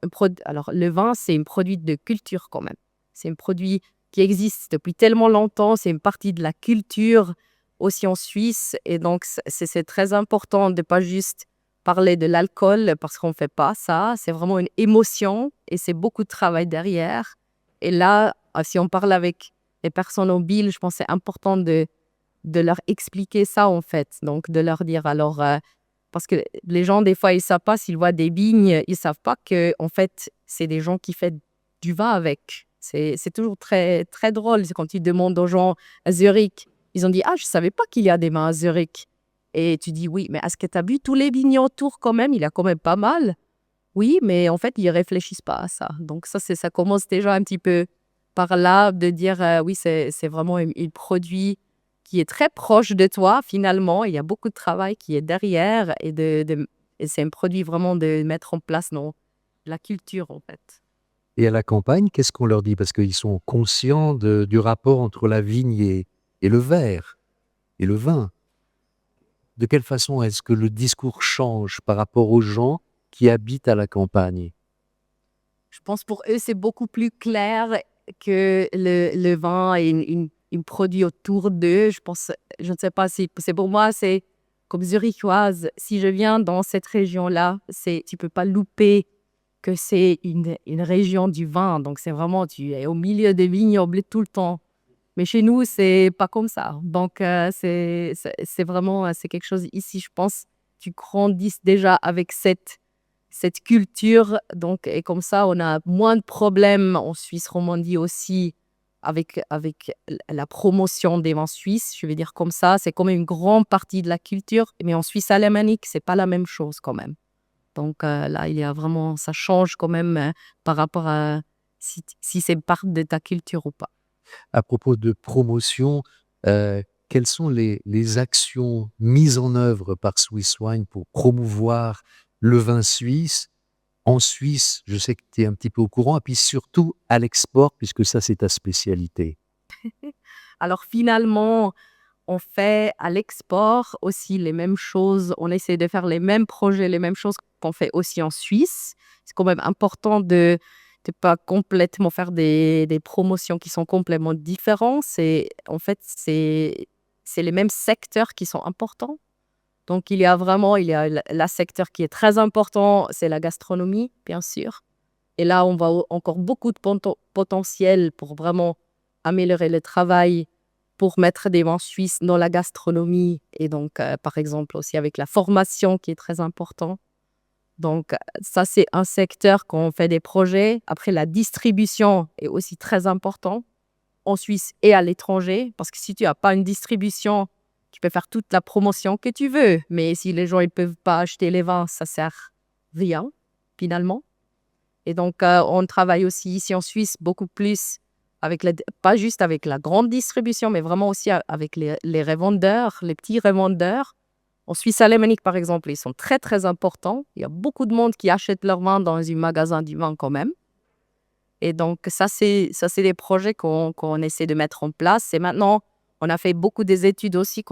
Alors, le vin, c'est un produit de culture quand même. C'est un produit qui existe depuis tellement longtemps, c'est une partie de la culture aussi en Suisse. Et donc, c'est très important de ne pas juste parler de l'alcool parce qu'on ne fait pas ça. C'est vraiment une émotion et c'est beaucoup de travail derrière. Et là, si on parle avec les personnes mobiles, je pense que c'est important de leur expliquer ça en fait. Donc, de leur dire alors, parce que les gens, des fois, ils ne savent pas s'ils voient des vignes, ils ne savent pas que en fait, c'est des gens qui font du vin avec. C'est toujours très, très drôle. C'est quand tu demandes aux gens à Zurich, ils ont dit « Ah, je ne savais pas qu'il y a des vins à Zurich. » Et tu dis « Oui, mais est-ce que tu as vu tous les vignes autour quand même? Il y a quand même pas mal. » Oui, mais en fait, ils ne réfléchissent pas à ça. Donc ça commence déjà un petit peu par là, de dire oui, c'est vraiment un produit qui est très proche de toi finalement. Il y a beaucoup de travail qui est derrière et c'est un produit vraiment de mettre en place dans la culture en fait. Et à la campagne, qu'est-ce qu'on leur dit? Parce qu'ils sont conscients du rapport entre la vigne et le verre et le vin. De quelle façon est-ce que le discours change par rapport aux gens qui habitent à la campagne? Je pense pour eux, c'est beaucoup plus clair que le vin et une produit autour d'eux. Je ne sais pas si c'est pour moi, c'est comme zurichoise. Si je viens dans cette région-là, tu peux pas louper que c'est une région du vin. Donc, c'est vraiment, tu es au milieu des vignobles tout le temps. Mais chez nous, c'est pas comme ça. Donc, c'est vraiment, c'est quelque chose ici, je pense, tu grandis déjà avec cette culture. Donc, et comme ça, on a moins de problèmes en Suisse romandie aussi avec la promotion des vins suisses. Je vais dire comme ça, c'est comme une grande partie de la culture. Mais en Suisse alémanique, c'est pas la même chose quand même. Donc là, il y a vraiment, ça change quand même par rapport à si c'est part de ta culture ou pas. À propos de promotion, quelles sont les actions mises en œuvre par Swiss Wine pour promouvoir le vin suisse? En Suisse, je sais que tu es un petit peu au courant, et puis surtout à l'export, puisque ça, c'est ta spécialité. Alors finalement, on fait à l'export aussi les mêmes choses. On essaie de faire les mêmes projets, les mêmes choses qu'on fait aussi en Suisse. C'est quand même important de pas complètement faire des promotions qui sont complètement différentes. En fait, c'est les mêmes secteurs qui sont importants. Donc, il y a la secteur qui est très important, c'est la gastronomie, bien sûr. Et là, on voit encore beaucoup de potentiel pour vraiment améliorer le travail, pour mettre des vins suisses dans la gastronomie. Et donc, par exemple, aussi avec la formation qui est très important. Donc, ça, c'est un secteur quand on fait des projets. Après, la distribution est aussi très important en Suisse et à l'étranger. Parce que si tu n'as pas une distribution, tu peux faire toute la promotion que tu veux. Mais si les gens ne peuvent pas acheter les vins, ça ne sert rien, finalement. Et donc, on travaille aussi ici en Suisse beaucoup plus pas juste avec la grande distribution, mais vraiment aussi avec les revendeurs, les petits revendeurs. En Suisse alémanique, par exemple, ils sont très, très importants. Il y a beaucoup de monde qui achète leur vin dans un magasin du vin quand même. Et donc, ça, c'est des projets qu'on essaie de mettre en place. Et maintenant, on a fait beaucoup des études aussi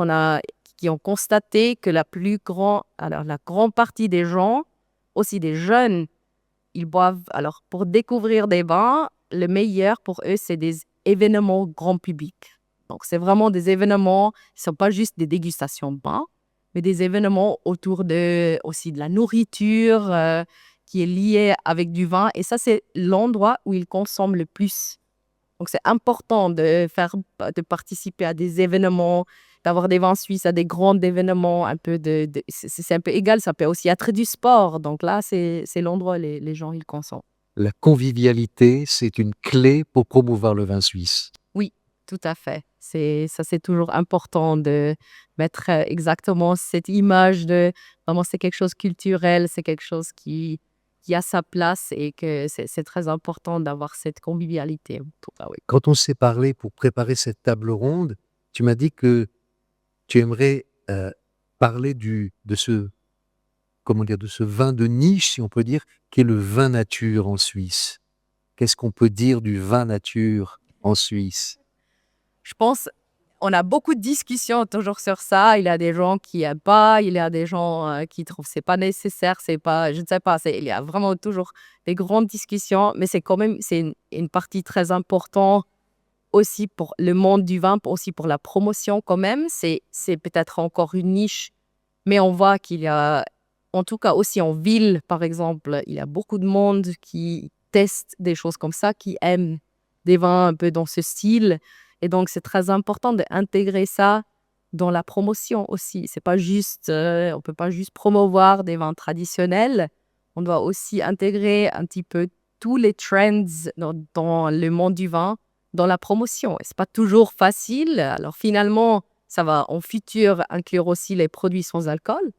qui ont constaté que la grande partie des gens, aussi des jeunes, ils boivent. Alors, pour découvrir des vins, le meilleur pour eux, c'est des événements grand public. Donc, c'est vraiment des événements, ce ne sont pas juste des dégustations de vin, mais des événements autour aussi de la nourriture qui est liée avec du vin. Et ça, c'est l'endroit où ils consomment le plus. Donc, c'est important de participer à des événements, d'avoir des vins suisses à des grands événements. C'est un peu égal, ça peut aussi être du sport. Donc là, c'est l'endroit où les gens ils consomment. La convivialité, c'est une clé pour promouvoir le vin suisse. Oui, tout à fait. C'est toujours important de mettre exactement cette image de vraiment c'est quelque chose de culturel, c'est quelque chose qui a sa place et que c'est très important d'avoir cette convivialité. Ah oui. Quand on s'est parlé pour préparer cette table ronde, tu m'as dit que tu aimerais parler de ce, comment dire, de ce vin de niche, si on peut dire, qui est le vin nature en Suisse. Qu'est-ce qu'on peut dire du vin nature en Suisse? Je pense on a beaucoup de discussions toujours sur ça. Il y a des gens qui n'aiment pas, il y a des gens qui trouvent que ce n'est pas nécessaire, c'est pas, je ne sais pas. Il y a vraiment toujours des grandes discussions, mais c'est quand même une partie très importante aussi pour le monde du vin, aussi pour la promotion quand même. C'est peut-être encore une niche, mais on voit qu'il y a, en tout cas aussi en ville, par exemple, il y a beaucoup de monde qui teste des choses comme ça, qui aiment des vins un peu dans ce style. Et donc, c'est très important d'intégrer ça dans la promotion aussi. C'est pas juste, on peut pas juste promouvoir des vins traditionnels. On doit aussi intégrer un petit peu tous les trends dans le monde du vin, dans la promotion. Et c'est pas toujours facile. Alors finalement, ça va en futur inclure aussi les produits sans alcool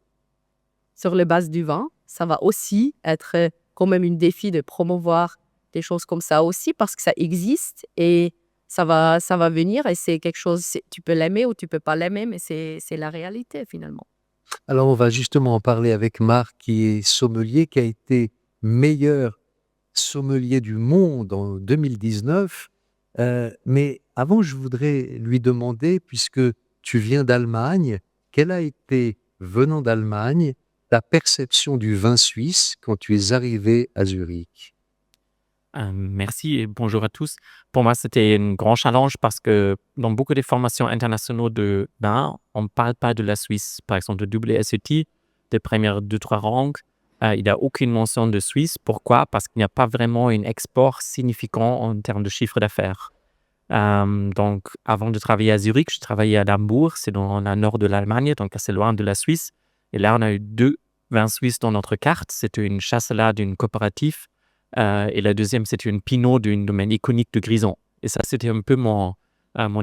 sur les bases du vin. Ça va aussi être quand même un défi de promouvoir des choses comme ça aussi parce que ça existe et ça va venir et c'est quelque chose, tu peux l'aimer ou tu peux pas l'aimer, mais c'est la réalité finalement. Alors, on va justement en parler avec Marc, qui est sommelier, qui a été meilleur sommelier du monde en 2019. Mais avant, je voudrais lui demander, puisque tu viens d'Allemagne, quelle a été, venant d'Allemagne, ta perception du vin suisse quand tu es arrivé à Zurich? Merci et bonjour à tous. Pour moi, c'était un grand challenge parce que dans beaucoup des formations internationales de vin, on ne parle pas de la Suisse. Par exemple, de WSET, des premières 2-3 rangs, il n'y a aucune mention de Suisse. Pourquoi? Parce qu'il n'y a pas vraiment un export significant en termes de chiffre d'affaires. Donc, avant de travailler à Zurich, je travaillais à Hambourg, c'est dans le nord de l'Allemagne, donc assez loin de la Suisse. Et là, on a eu 2 vins suisses dans notre carte. C'était une chasselas d'une coopérative. Et la deuxième, c'était une Pinot d'une domaine iconique de Grison. Et ça, c'était un peu mon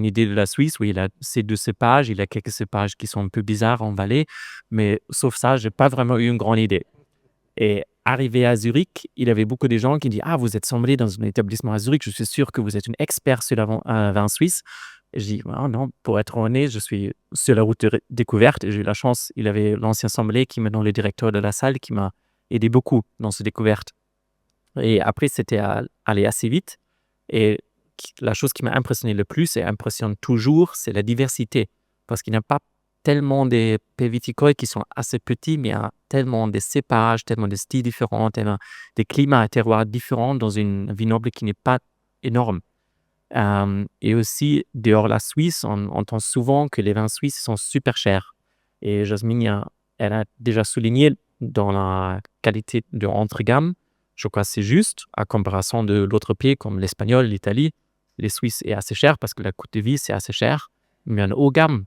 idée de la Suisse, où il a ces 2 cépages, il a quelques cépages qui sont un peu bizarres en vallée, mais sauf ça, j'ai pas vraiment eu une grande idée. Et arrivé à Zurich, il y avait beaucoup de gens qui disent « Ah, vous êtes sommelier dans un établissement à Zurich, je suis sûr que vous êtes une expert sur le vin suisse. » Et je dis oh, « Non, pour être honnête, je suis sur la route de découverte. » Et j'ai eu la chance, il avait l'ancien sommelier qui est maintenant le directeur de la salle, qui m'a aidé beaucoup dans cette découverte. Et après, c'était aller assez vite. Et la chose qui m'a impressionné le plus et impressionne toujours, c'est la diversité. Parce qu'il n'y a pas tellement des pays viticoles qui sont assez petits, mais il y a tellement des cépages, tellement de styles différents, tellement des climats et terroirs différents dans une vignoble qui n'est pas énorme. Et aussi, dehors la Suisse, on entend souvent que les vins suisses sont super chers. Et Jasmine, elle a déjà souligné dans la qualité de entre-gamme, je crois que c'est juste, à comparaison de l'autre pays comme l'Espagnol, l'Italie. Les Suisses est assez cher parce que la coût de vie, c'est assez cher. Mais en haut gamme,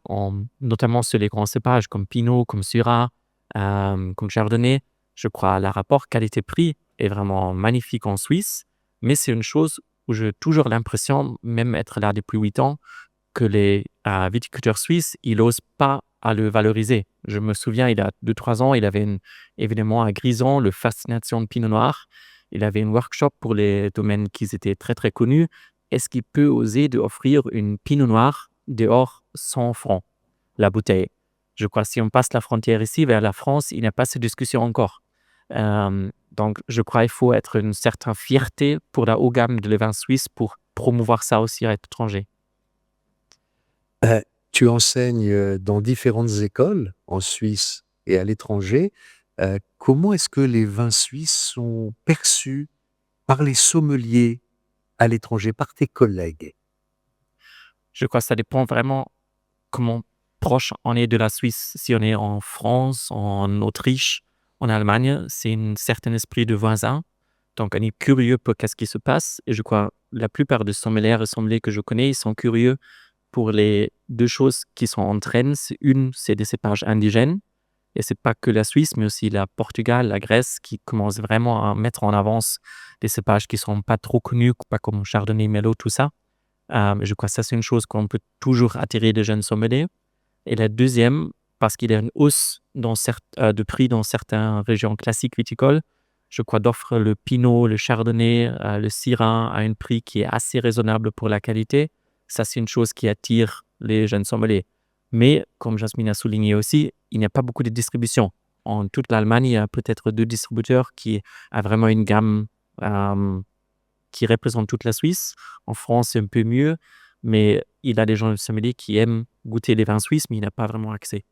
notamment sur les grands cépages comme Pinot, comme Syrah, comme Chardonnay, je crois que le rapport qualité-prix est vraiment magnifique en Suisse. Mais c'est une chose où j'ai toujours l'impression, même être là depuis 8 ans, que les viticulteurs suisses, ils n'osent pas à le valoriser. Je me souviens, il y a 2-3 ans, il avait évidemment à Grison, le Fascination de Pinot Noir. Il avait un workshop pour les domaines qui étaient très très connus. Est-ce qu'il peut oser d'offrir une Pinot Noir dehors 100 francs, la bouteille? Je crois que si on passe la frontière ici vers la France, il n'y a pas cette discussion encore. Donc, je crois qu'il faut être une certaine fierté pour la haut gamme de vin suisse pour promouvoir ça aussi à l'étranger. Tu enseignes dans différentes écoles en Suisse et à l'étranger. Comment est-ce que les vins suisses sont perçus par les sommeliers à l'étranger, par tes collègues? Je crois que ça dépend vraiment comment proche on est de la Suisse. Si on est en France, en Autriche, en Allemagne, c'est un certain esprit de voisin. Donc, on est curieux pour qu'est-ce qui se passe. Et je crois que la plupart des sommeliers et sommeliers que je connais, ils sont curieux pour les 2 choses qui sont en train. Une, c'est des cépages indigènes. Et c'est pas que la Suisse, mais aussi la Portugal, la Grèce, qui commencent vraiment à mettre en avance des cépages qui sont pas trop connus, pas comme Chardonnay, Merlot, tout ça. Je crois que ça, c'est une chose qu'on peut toujours attirer de jeunes sommeliers. Et la deuxième, parce qu'il y a une hausse de prix dans certaines régions classiques viticoles, je crois d'offre le Pinot, le Chardonnay, le Syrah à un prix qui est assez raisonnable pour la qualité. Ça, c'est une chose qui attire les jeunes sommeliers. Mais comme Jasmine a souligné aussi, il n'y a pas beaucoup de distribution. En toute l'Allemagne, il y a peut-être 2 distributeurs qui a vraiment une gamme, qui représente toute la Suisse. En France, c'est un peu mieux, mais il a des gens sommeliers qui aiment goûter les vins suisses, mais il n'a pas vraiment accès.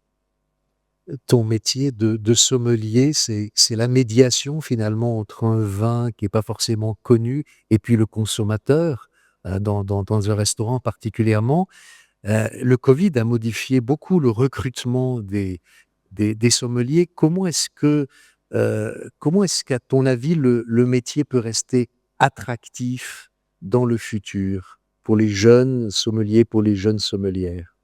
Ton métier de sommelier, c'est la médiation finalement entre un vin qui est pas forcément connu et puis le consommateur, dans un restaurant particulièrement. Le Covid a modifié beaucoup le recrutement des sommeliers. Comment est-ce qu'à ton avis, le métier peut rester attractif dans le futur pour les jeunes sommeliers, pour les jeunes sommelières?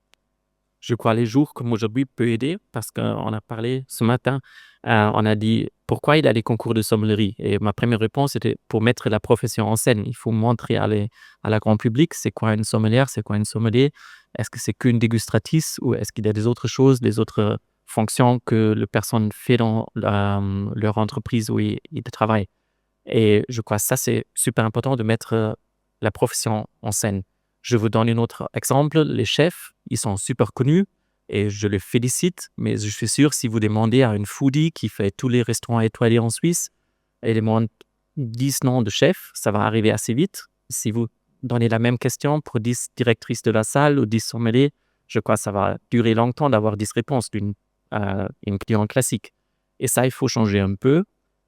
Je crois les jours comme aujourd'hui peut aider parce qu'on a parlé ce matin, on a dit: «Pourquoi il y a des concours de sommellerie?» Et ma première réponse était pour mettre la profession en scène. Il faut montrer à la grand public c'est quoi une sommelière, c'est quoi un sommelier. Est-ce que c'est qu'une dégustatrice ou est-ce qu'il y a des autres choses, des autres fonctions que les personnes fait dans leur entreprise où ils travaillent? Et je crois que ça, c'est super important de mettre, la profession en scène. Je vous donne un autre exemple. Les chefs, ils sont super connus et je les félicite, mais je suis sûr si vous demandez à une foodie qui fait tous les restaurants étoilés en Suisse, elle demande 10 noms de chefs, ça va arriver assez vite. Si vous donnez la même question pour 10 directrices de la salle ou 10 sommeliers, je crois que ça va durer longtemps d'avoir 10 réponses une client classique. Et ça, il faut changer un peu.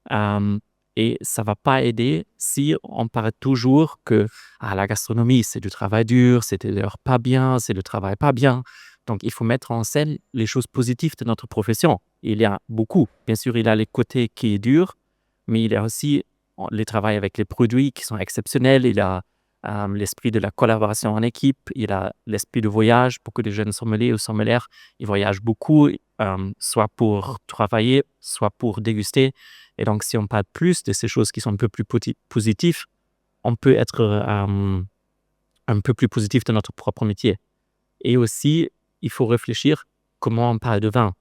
Hem Et ça va pas aider si on parle toujours que la gastronomie, c'est du travail dur, c'est des heures pas bien, c'est le travail pas bien. Donc, il faut mettre en scène les choses positives de notre profession. Il y a beaucoup. Bien sûr, il y a les côtés qui est dur, mais il y a aussi les travail avec les produits qui sont exceptionnels. Il y a l'esprit de la collaboration en équipe. Il y a l'esprit de voyage. Beaucoup de jeunes sommeliers ou sommelières, ils voyagent beaucoup, soit pour travailler, soit pour déguster. Et donc, si on parle plus de ces choses qui sont un peu plus positives, on peut être un peu plus positif dans notre propre métier. Et aussi, il faut réfléchir comment on parle de vin.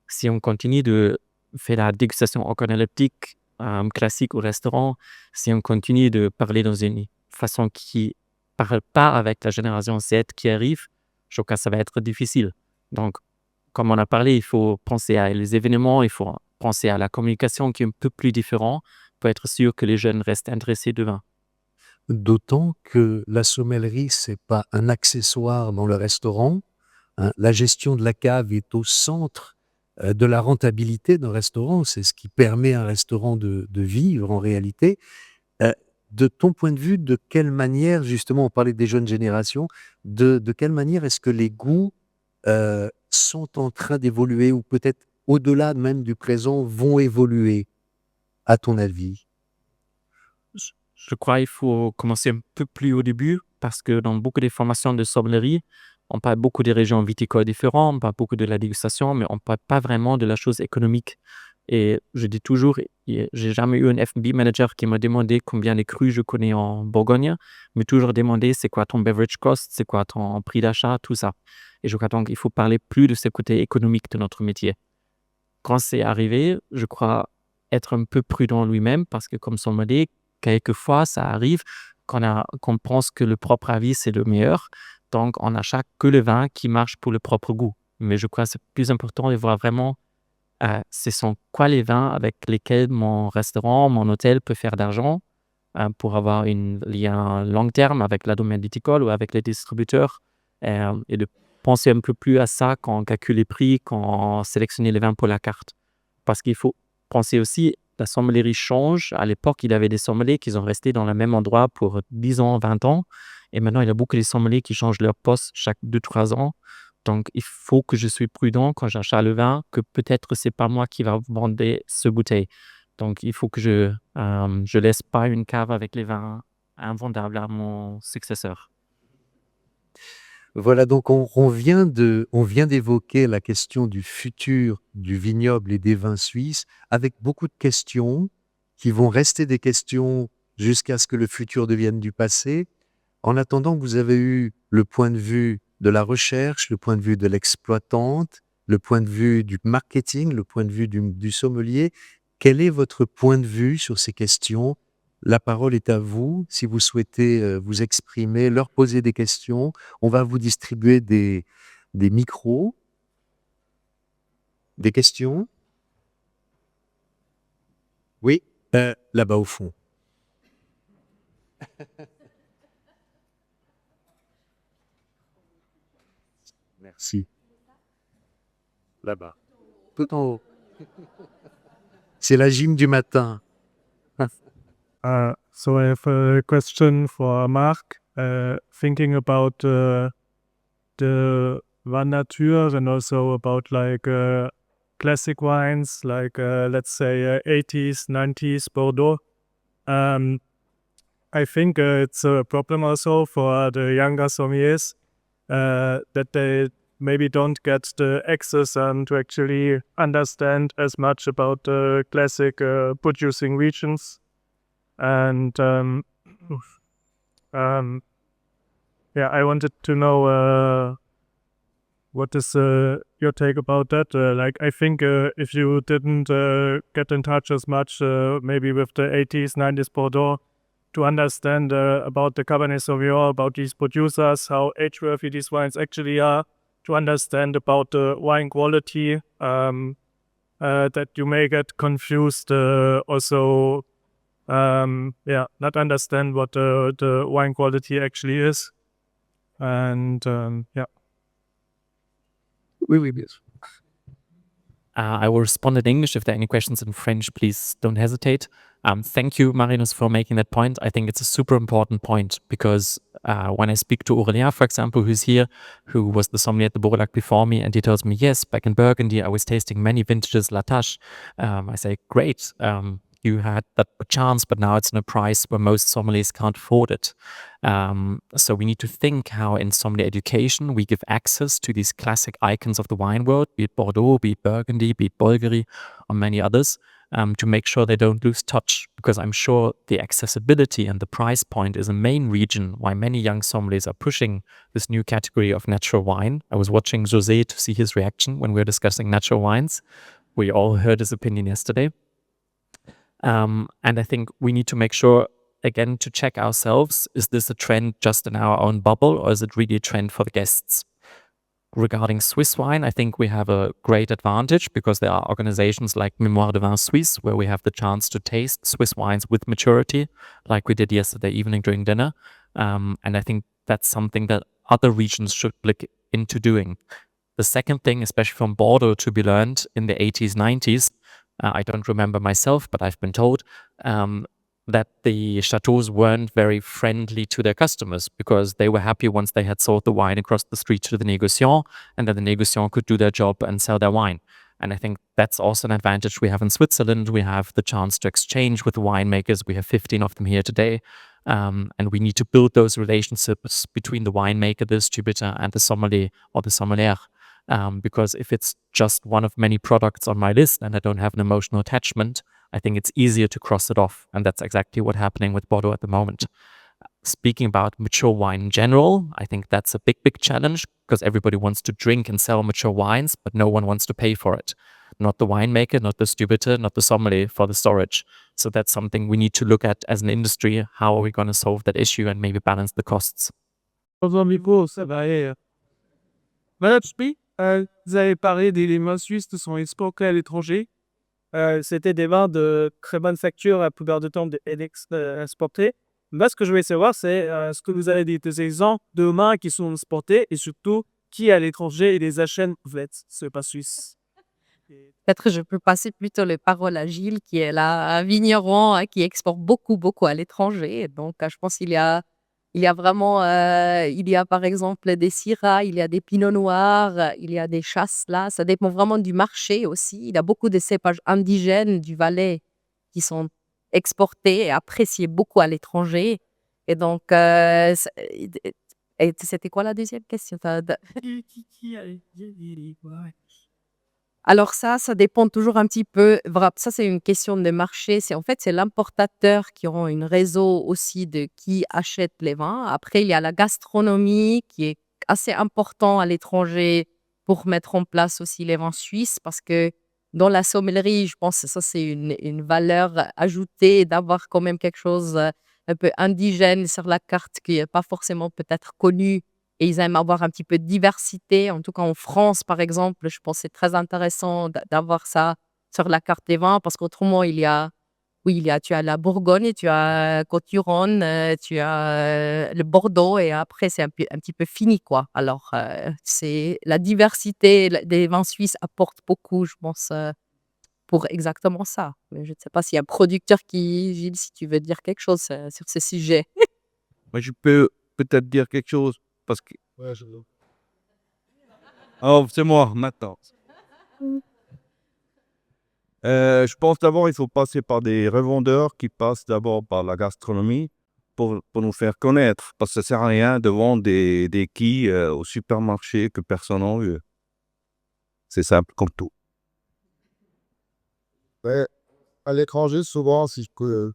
Si on continue de faire la dégustation organoleptique classique au restaurant, si on continue de parler dans une façon qui ne parle pas avec la génération Z qui arrive, je crois que ça va être difficile. Donc, comme on a parlé, il faut penser à les événements, il faut penser à la communication qui est un peu plus différente pour être sûr que les jeunes restent intéressés de vin. D'autant que la sommellerie, c'est pas un accessoire dans le restaurant, hein. La gestion de la cave est au centre, de la rentabilité d'un restaurant. C'est ce qui permet à un restaurant de vivre en réalité. Heu, de ton point de vue, de quelle manière justement, on parlait des jeunes générations, de quelle manière est-ce que les goûts, sont en train d'évoluer ou peut-être au-delà même du présent, vont évoluer, à ton avis? Je crois qu'il faut commencer un peu plus au début parce que dans beaucoup des formations de sommellerie, on parle beaucoup des régions viticoles différentes, on parle beaucoup de la dégustation, mais on ne parle pas vraiment de la chose économique. Et je dis toujours, j'ai jamais eu un F&B manager qui m'a demandé combien les crus je connais en Bourgogne, mais toujours demandé c'est quoi ton beverage cost, c'est quoi ton prix d'achat, tout ça. Et je crois donc qu'il faut parler plus de ce côté économique de notre métier. Quand c'est arrivé, je crois être un peu prudent lui-même parce que comme sommelier, quelquefois, ça arrive qu'on pense que le propre avis, c'est le meilleur. Donc, on n'achète que le vin qui marche pour le propre goût. Mais je crois que c'est plus important de voir vraiment, ce sont quoi les vins avec lesquels mon restaurant, mon hôtel peut faire d'argent, pour avoir un lien long terme avec la domaine viticole ou avec les distributeurs, et de penser un peu plus à ça quand on calcule les prix, quand on sélectionne les vins pour la carte. Parce qu'il faut penser aussi, la sommellerie change. À l'époque, il y avait des sommeliers qui sont restés dans le même endroit pour 10 ans, 20 ans. Et maintenant, il y a beaucoup de sommeliers qui changent leur poste chaque 2-3 ans. Donc, il faut que je sois prudent quand j'achète le vin, que peut-être c'est pas moi qui va vendre ce bouteille. Donc, il faut que je laisse pas une cave avec les vins invendables à mon successeur. Voilà, donc on vient d'évoquer la question du futur du vignoble et des vins suisses, avec beaucoup de questions qui vont rester des questions jusqu'à ce que le futur devienne du passé. En attendant, vous avez eu le point de vue de la recherche, le point de vue de l'exploitante, le point de vue du marketing, le point de vue du sommelier. Quel est votre point de vue sur ces questions? La parole est à vous. Si vous souhaitez vous exprimer, leur poser des questions, on va vous distribuer des micros Des questions? Oui, là-bas au fond. Merci. Là-bas. Tout en haut. C'est la gym du matin. So I have a question for Marc. Thinking about the Vin Nature and also about like classic wines, like let's say 80s, 90s Bordeaux. I think it's a problem also for the younger sommeliers that they maybe don't get the access to actually understand as much about the classic producing regions. And yeah, I wanted to know what is your take about that? Like, I think if you didn't get in touch as much, maybe with the 80s, 90s Bordeaux, to understand about the Cabernet Sauvignon, about these producers, how age-worthy these wines actually are, to understand about the wine quality, that you may get confused also, not understand what the wine quality actually is. And yeah. Oui, oui, bien sûr. I will respond in English. If there are any questions in French, please don't hesitate. Thank you, Marinus, for making that point. I think it's a super important point because when I speak to Aurélien, for example, who's here, who was the sommelier at the Bourlac before me, and he tells me, yes, back in Burgundy, I was tasting many vintages La Tâche. I say, great, you had that chance, but now it's in a price where most sommeliers can't afford it. So we need to think how in sommelier education we give access to these classic icons of the wine world, be it Bordeaux, be it Burgundy, be it Bulgari, or many others, to make sure they don't lose touch, because I'm sure the accessibility and the price point is a main reason why many young sommeliers are pushing this new category of natural wine. I was watching José to see his reaction when we were discussing natural wines. We all heard his opinion yesterday. And I think we need to make sure, again, to check ourselves, is this a trend just in our own bubble, or is it really a trend for the guests? Regarding Swiss wine, I think we have a great advantage because there are organizations like Mémoire de Vin Suisse, where we have the chance to taste Swiss wines with maturity, like we did yesterday evening during dinner. And I think that's something that other regions should look into doing. The second thing, especially from Bordeaux, to be learned in the 80s, 90s, I don't remember myself, but I've been told that the chateaus weren't very friendly to their customers because they were happy once they had sold the wine across the street to the négociant, and then the négociant could do their job and sell their wine. And I think that's also an advantage we have in Switzerland. We have the chance to exchange with winemakers. We have 15 of them here today. And we need to build those relationships between the winemaker, the distributor, and the sommelier or the sommelier. Because if it's just one of many products on my list and I don't have an emotional attachment, I think it's easier to cross it off. And that's exactly what's happening with Bordeaux at the moment. Speaking about mature wine in general, I think that's a big, big challenge because everybody wants to drink and sell mature wines, but no one wants to pay for it. Not the winemaker, not the distributor, not the sommelier for the storage. So that's something we need to look at as an industry. How are we going to solve that issue and maybe balance the costs? Madame Spee, vous avez parlé des vins suisses qui sont exportés à l'étranger. C'était des vins de très bonne facture, la plupart du temps exportés. Là, ce que je voulais savoir, c'est est-ce que vous avez des exemples de vins qui sont exportés et surtout qui à l'étranger les achètent en fait, ce pas suisse. Peut-être je peux passer plutôt les paroles à Gilles, qui est là, un vigneron qui exporte beaucoup, beaucoup à l'étranger. Donc, je pense qu'il y a vraiment, il y a par exemple des Syrah, il y a des Pinots noirs, il y a des chasses là. Ça dépend vraiment du marché aussi. Il y a beaucoup de cépages indigènes du Valais qui sont exportés et appréciés beaucoup à l'étranger. Et donc, c'était quoi la deuxième question? Alors ça dépend toujours un petit peu. Ça, c'est une question de marché. C'est l'importateur qui a un réseau aussi de qui achète les vins. Après, il y a la gastronomie qui est assez important à l'étranger pour mettre en place aussi les vins suisses parce que dans la sommellerie, je pense que ça, c'est une valeur ajoutée d'avoir quand même quelque chose un peu indigène sur la carte qui n'est pas forcément peut-être connu et ils aiment avoir un petit peu de diversité. En tout cas, en France, par exemple, je pense que c'est très intéressant d'avoir ça sur la carte des vins parce qu'autrement, tu as la Bourgogne, et tu as Côte-du-Rhône, tu as le Bordeaux et après, c'est un petit peu fini, quoi. Alors, c'est la diversité des vins suisses apporte beaucoup, je pense, pour exactement ça. Mais je ne sais pas s'il y a un producteur Gilles, si tu veux dire quelque chose sur ce sujet. Moi, je peux peut-être dire quelque chose parce que. Oh, c'est moi maintenant. Je pense d'abord il faut passer par des revendeurs qui passent d'abord par la gastronomie pour nous faire connaître. Parce que ça sert à rien de vendre des quilles au supermarché que personne n'en veut. C'est simple comme tout. Ouais, à l'étranger, souvent, si je peux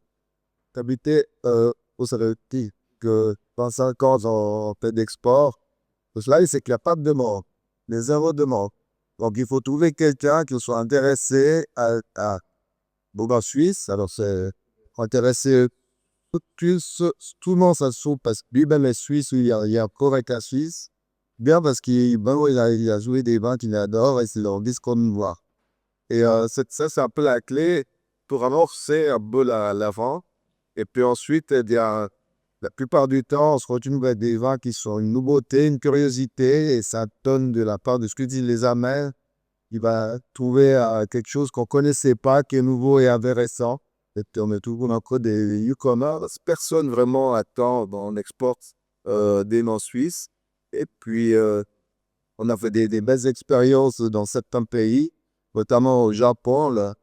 t'habiter au Saint-Denis, que 25 ans en fait d'export, parce que là, c'est qu'il n'y a pas de demande, les zéro demande. Donc, il faut trouver quelqu'un qui soit intéressé à en Suisse. Alors, c'est intéressé tout le monde, ça se trouve, parce que lui-même est suisse, il y a un pro avec un suisse. Bien parce il a joué des vins qu'il adore et c'est leur discours de voir. Et ça, c'est un peu la clé pour amorcer un peu la vente. Et puis ensuite, la plupart du temps, on se retrouve avec des vins qui sont une nouveauté, une curiosité, et ça donne de la part de ce que dit les amers, il va trouver quelque chose qu'on ne connaissait pas, qui est nouveau et intéressant. Et puis on est toujours encore des newcomers. Personne vraiment attend, bon, on exporte des noms suisses. Et puis, on a fait des belles expériences dans certains pays, notamment au Japon. Là.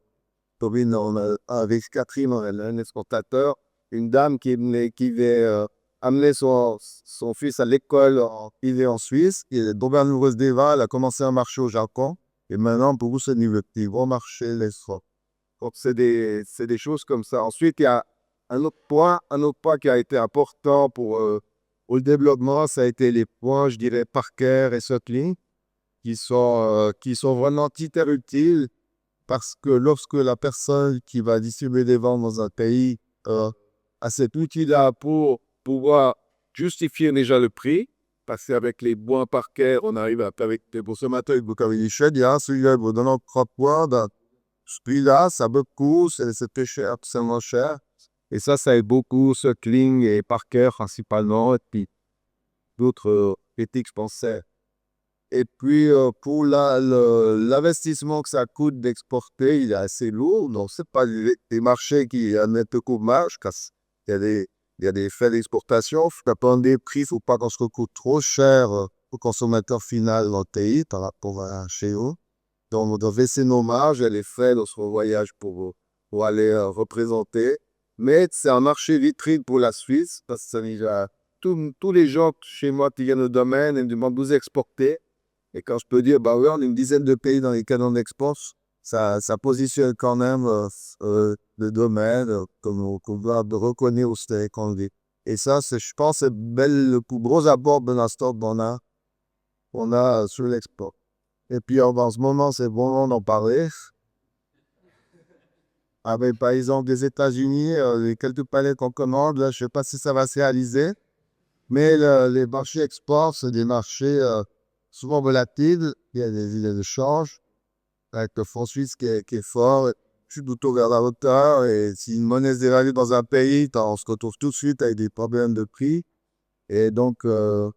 Avec Catherine, on a un exportateur, une dame qui avait amené son fils à l'école en Suisse. Elle est tombée amoureuse des vins, elle a commencé à marcher au Japon. Et maintenant, pour vous, c'est des gros marchés, les sorts. Donc, c'est des choses comme ça. Ensuite, il y a un autre point qui a été important pour le développement, ça a été les points, je dirais, Parker et Suckling, qui sont vraiment hyper utiles parce que lorsque la personne qui va distribuer des ventes dans un pays a cet outil-là pour pouvoir justifier déjà le prix, parce qu'avec les points Parker, on arrive avec des consommateurs, vous avez dit, celui-là, vous donnez 3 points, celui-là, ça me coûte, c'est très cher, c'est moins cher. Et ça aide beaucoup, Suckling et Parker principalement, et puis d'autres critiques, je pensais. Et puis, pour l'investissement que ça coûte d'exporter, il est assez lourd. Donc, ce n'est pas des marchés qui admettent beaucoup de marge, parce qu'il y a des frais d'exportation. Il faut prendre des prix, il ne faut pas qu'on se recoute trop cher au consommateur final dans le pays par rapport à chez eux. Donc, on doit baisser nos marges et les frais dans son voyage pour aller représenter. Mais c'est un marché vitrine pour la Suisse, parce que ça déjà tous les gens chez moi qui viennent au domaine et me demandent vous exporter. Et quand je peux dire, bah oui, on a une dizaine de pays dans lesquels on exporte, ça positionne quand même le domaine comme on va reconnaître où c'est qu'on vit. Et ça, je pense, c'est le plus gros apport de l'instant qu'on a sur l'export. Et puis, en ce moment, c'est bon d'en parler. Avec, par exemple, des États-Unis, les quelques palettes qu'on commande, là, je ne sais pas si ça va se réaliser. Mais les marchés export, c'est des marchés souvent volatiles. Il y a des idées de change, avec le franc suisse qui est fort, chute plutôt vers la hauteur. Et si une monnaie se dévalue dans un pays, on se retrouve tout de suite avec des problèmes de prix. Et donc, je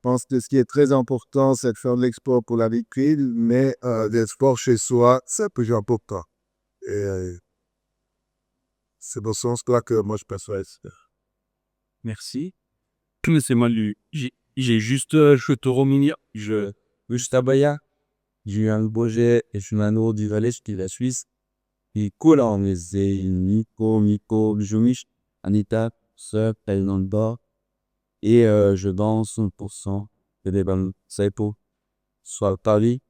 pense que ce qui est très important, c'est de faire de l'export pour la vitrine, mais l'export chez soi, c'est plus important. Et c'est dans ce sens-là que moi, je perçois ça. Merci. C'est moi, j'ai juste, je te remercie. Juste à Baya, j'ai eu un projet et je suis un autre du Valais, qui est la Suisse. Et cool, mais c'est Nico, Jumish, Anita, Sœur, elle dans le bas. Et je vends 100% de des bandes, c'est pour soit Paris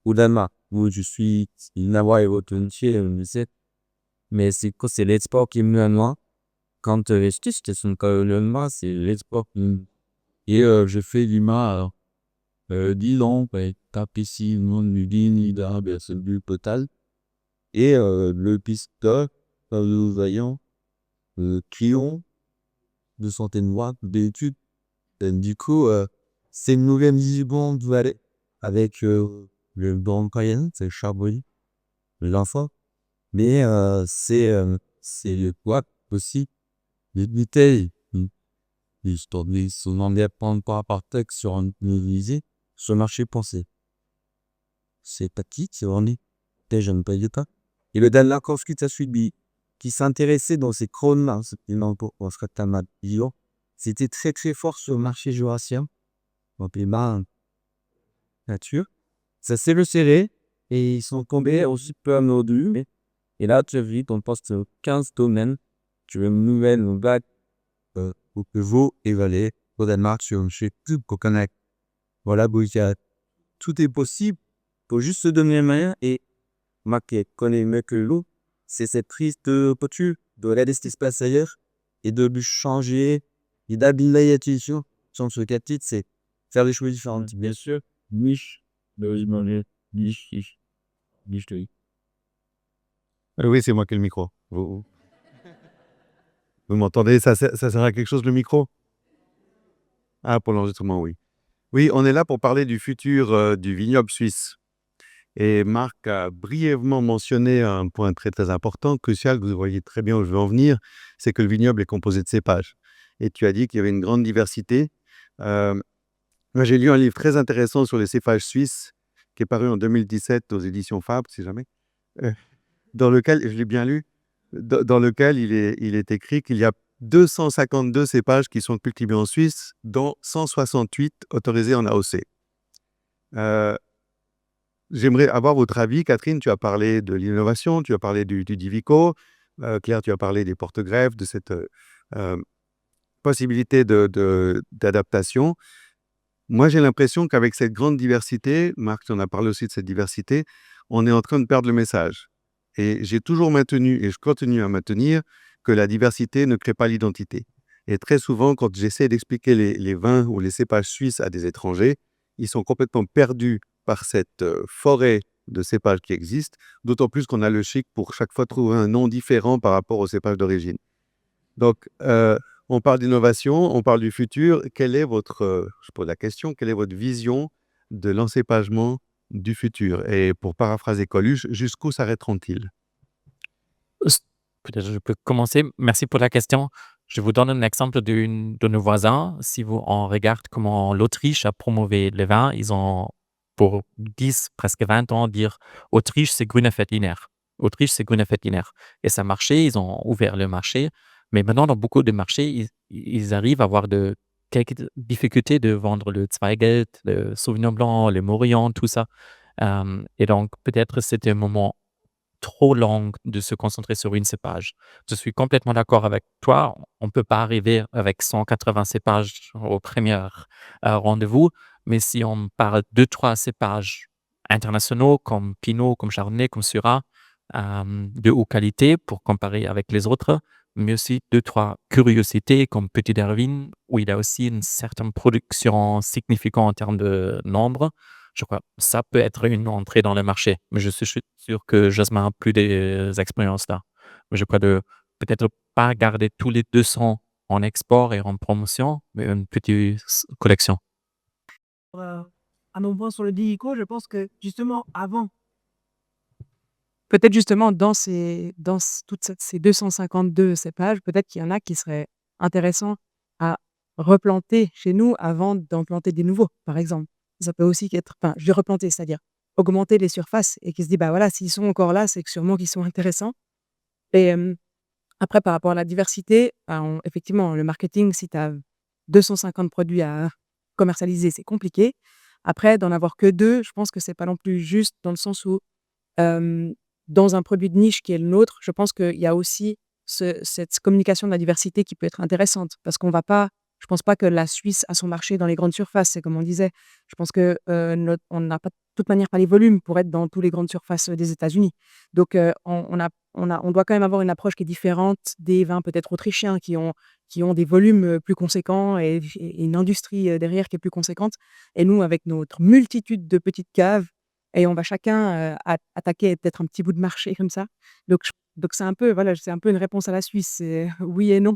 ou Danemark, où je suis une avoir et votre mais c'est l'export qui me mène moi. Quand j'étais sur le c'est l'export qui me. Et je fais du mal. 10 ans, taper ici, non, l'udine, c'est le but total. Et le pisteur, nous voyons, qui ont de centaines de watts d'études. Et du coup, C'est une nouvelle vision du Valais avec le Grand Cayenne, c'est Charbonnier, l'enfant. Mais c'est le poids aussi. Les bouteilles, ils sont indépendants par texte sur un musée, sur le marché français. C'est petit, c'est orné. Déjà, ne paye pas. Et le Danemark qui a suivi, qui s'intéressait dans ces crônes-là, c'était très très fort sur le marché jurassien, dans les mains nature. Ça s'est resserré et ils sont tombés aussi peu à nos deux. Et là, tu as vu, on passe 15 domaines. Tu as une nouvelle vague au Peugeot et Valais, au Danemark, sur un chez plus qu'au Connect. Voilà, tout est possible. Faut juste se donner les moyens et moi qui connais mieux que l'eau, c'est cette prise de posture, de regarder ce qui se passe ailleurs et de lui changer et d'habiller l'attention. Sans ce cas titre, c'est faire des choses différentes. Bien sûr, niche, niche, Oui, c'est moi qui ai le micro. Vous m'entendez? Ça sert à quelque chose le micro? Ah, pour l'enregistrement, oui. Oui, on est là pour parler du futur du vignoble suisse. Et Marc a brièvement mentionné un point très très important, crucial, vous voyez très bien où je veux en venir, c'est que le vignoble est composé de cépages. Et tu as dit qu'il y avait une grande diversité. Moi, j'ai lu un livre très intéressant sur les cépages suisses, qui est paru en 2017 aux éditions Fabre, si jamais, dans lequel, je l'ai bien lu, dans lequel il est écrit qu'il y a 252 cépages qui sont cultivés en Suisse, dont 168 autorisés en AOC. J'aimerais avoir votre avis. Catherine, tu as parlé de l'innovation, tu as parlé du Divico. Claire, tu as parlé des porte-greffes, de cette possibilité d'adaptation. Moi, j'ai l'impression qu'avec cette grande diversité, Marc, tu en as parlé aussi de cette diversité, on est en train de perdre le message. Et j'ai toujours maintenu, et je continue à maintenir, que la diversité ne crée pas l'identité. Et très souvent, quand j'essaie d'expliquer les vins ou les cépages suisses à des étrangers, ils sont complètement perdus par cette forêt de cépages qui existe, d'autant plus qu'on a le chic pour chaque fois trouver un nom différent par rapport aux cépages d'origine. Donc, on parle d'innovation, on parle du futur. Quelle est je pose la question, quelle est votre vision de l'encépagement du futur? Et pour paraphraser Coluche, jusqu'où s'arrêteront-ils? Peut-être je peux commencer. Merci pour la question. Je vous donne un exemple de nos voisins. Si on regarde comment l'Autriche a promové le vin, ils ont, pour 10, presque 20 ans, dire Autriche, c'est Grüne Veltliner. Autriche, c'est Grüne Veltliner. Et ça marchait, ils ont ouvert le marché. Mais maintenant, dans beaucoup de marchés, ils arrivent à avoir quelques difficultés de vendre le Zweigelt, le Sauvignon Blanc, le Morillon, tout ça. Et donc, peut-être c'était un moment trop long de se concentrer sur une cépage. Je suis complètement d'accord avec toi. On ne peut pas arriver avec 180 cépages au premier rendez-vous, mais si on parle de 3 cépages internationaux comme Pinot, comme Chardonnay, comme Syrah, de haute qualité pour comparer avec les autres, mais aussi 2-3 curiosités comme Petit Dervin, où il y a aussi une certaine production significante en termes de nombre. Je crois que ça peut être une entrée dans le marché, mais je suis sûr que Jasmin a plus des expériences là. Mais je crois de peut-être pas garder tous les 200 en export et en promotion, mais une petite collection. À mon point sur le Diico, je pense que justement avant, peut-être justement toutes ces 252 cépages, peut-être qu'il y en a qui seraient intéressants à replanter chez nous avant d'en planter des nouveaux, par exemple. Ça peut aussi être, enfin, je dis replanter, c'est-à-dire augmenter les surfaces et qui se dit, bah voilà, s'ils sont encore là, c'est que sûrement qu'ils sont intéressants. Et après, par rapport à la diversité, effectivement, le marketing, si tu as 250 produits à commercialiser, c'est compliqué. Après, d'en avoir que 2, je pense que c'est pas non plus juste dans le sens où, dans un produit de niche qui est le nôtre, je pense qu'il y a aussi cette communication de la diversité qui peut être intéressante parce qu'on va pas, je pense pas que la Suisse a son marché dans les grandes surfaces, c'est comme on disait. Je pense que on n'a pas de toute manière pas les volumes pour être dans toutes les grandes surfaces des États-Unis. Donc, on doit quand même avoir une approche qui est différente des vins peut-être autrichiens qui ont des volumes plus conséquents et une industrie derrière qui est plus conséquente. Et nous, avec notre multitude de petites caves, et on va chacun attaquer peut-être un petit bout de marché comme ça. Donc c'est un peu, voilà, c'est un peu une réponse à la Suisse. C'est oui et non.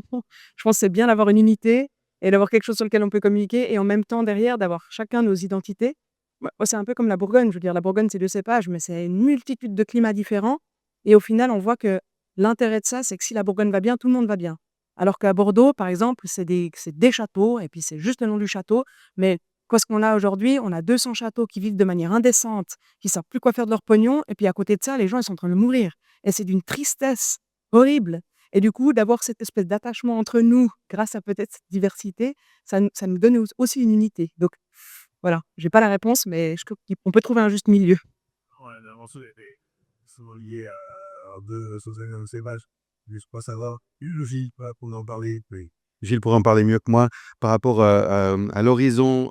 Je pense que c'est bien d'avoir une unité et d'avoir quelque chose sur lequel on peut communiquer et en même temps derrière d'avoir chacun nos identités. Moi, c'est un peu comme la Bourgogne. Je veux dire, la Bourgogne, c'est 2 cépages, mais c'est une multitude de climats différents. Et au final, on voit que l'intérêt de ça, c'est que si la Bourgogne va bien, tout le monde va bien. Alors qu'à Bordeaux, par exemple, c'est des châteaux, et puis c'est juste le nom du château. Mais qu'est-ce qu'on a aujourd'hui? On a 200 châteaux qui vivent de manière indécente, qui savent plus quoi faire de leur pognon, et puis à côté de ça, les gens, ils sont en train de mourir. Et c'est d'une tristesse horrible. Et du coup, d'avoir cette espèce d'attachement entre nous, grâce à peut-être cette diversité, ça nous donne aussi une unité. Donc, voilà, j'ai pas la réponse, mais je trouve qu'on peut trouver un juste milieu. Ouais, non, c'est souvent lié à deux sociétés sauvages. Juste pas savoir. Je suis pas pour en parler. Oui. Gilles pourrait en parler mieux que moi. Par rapport à l'horizon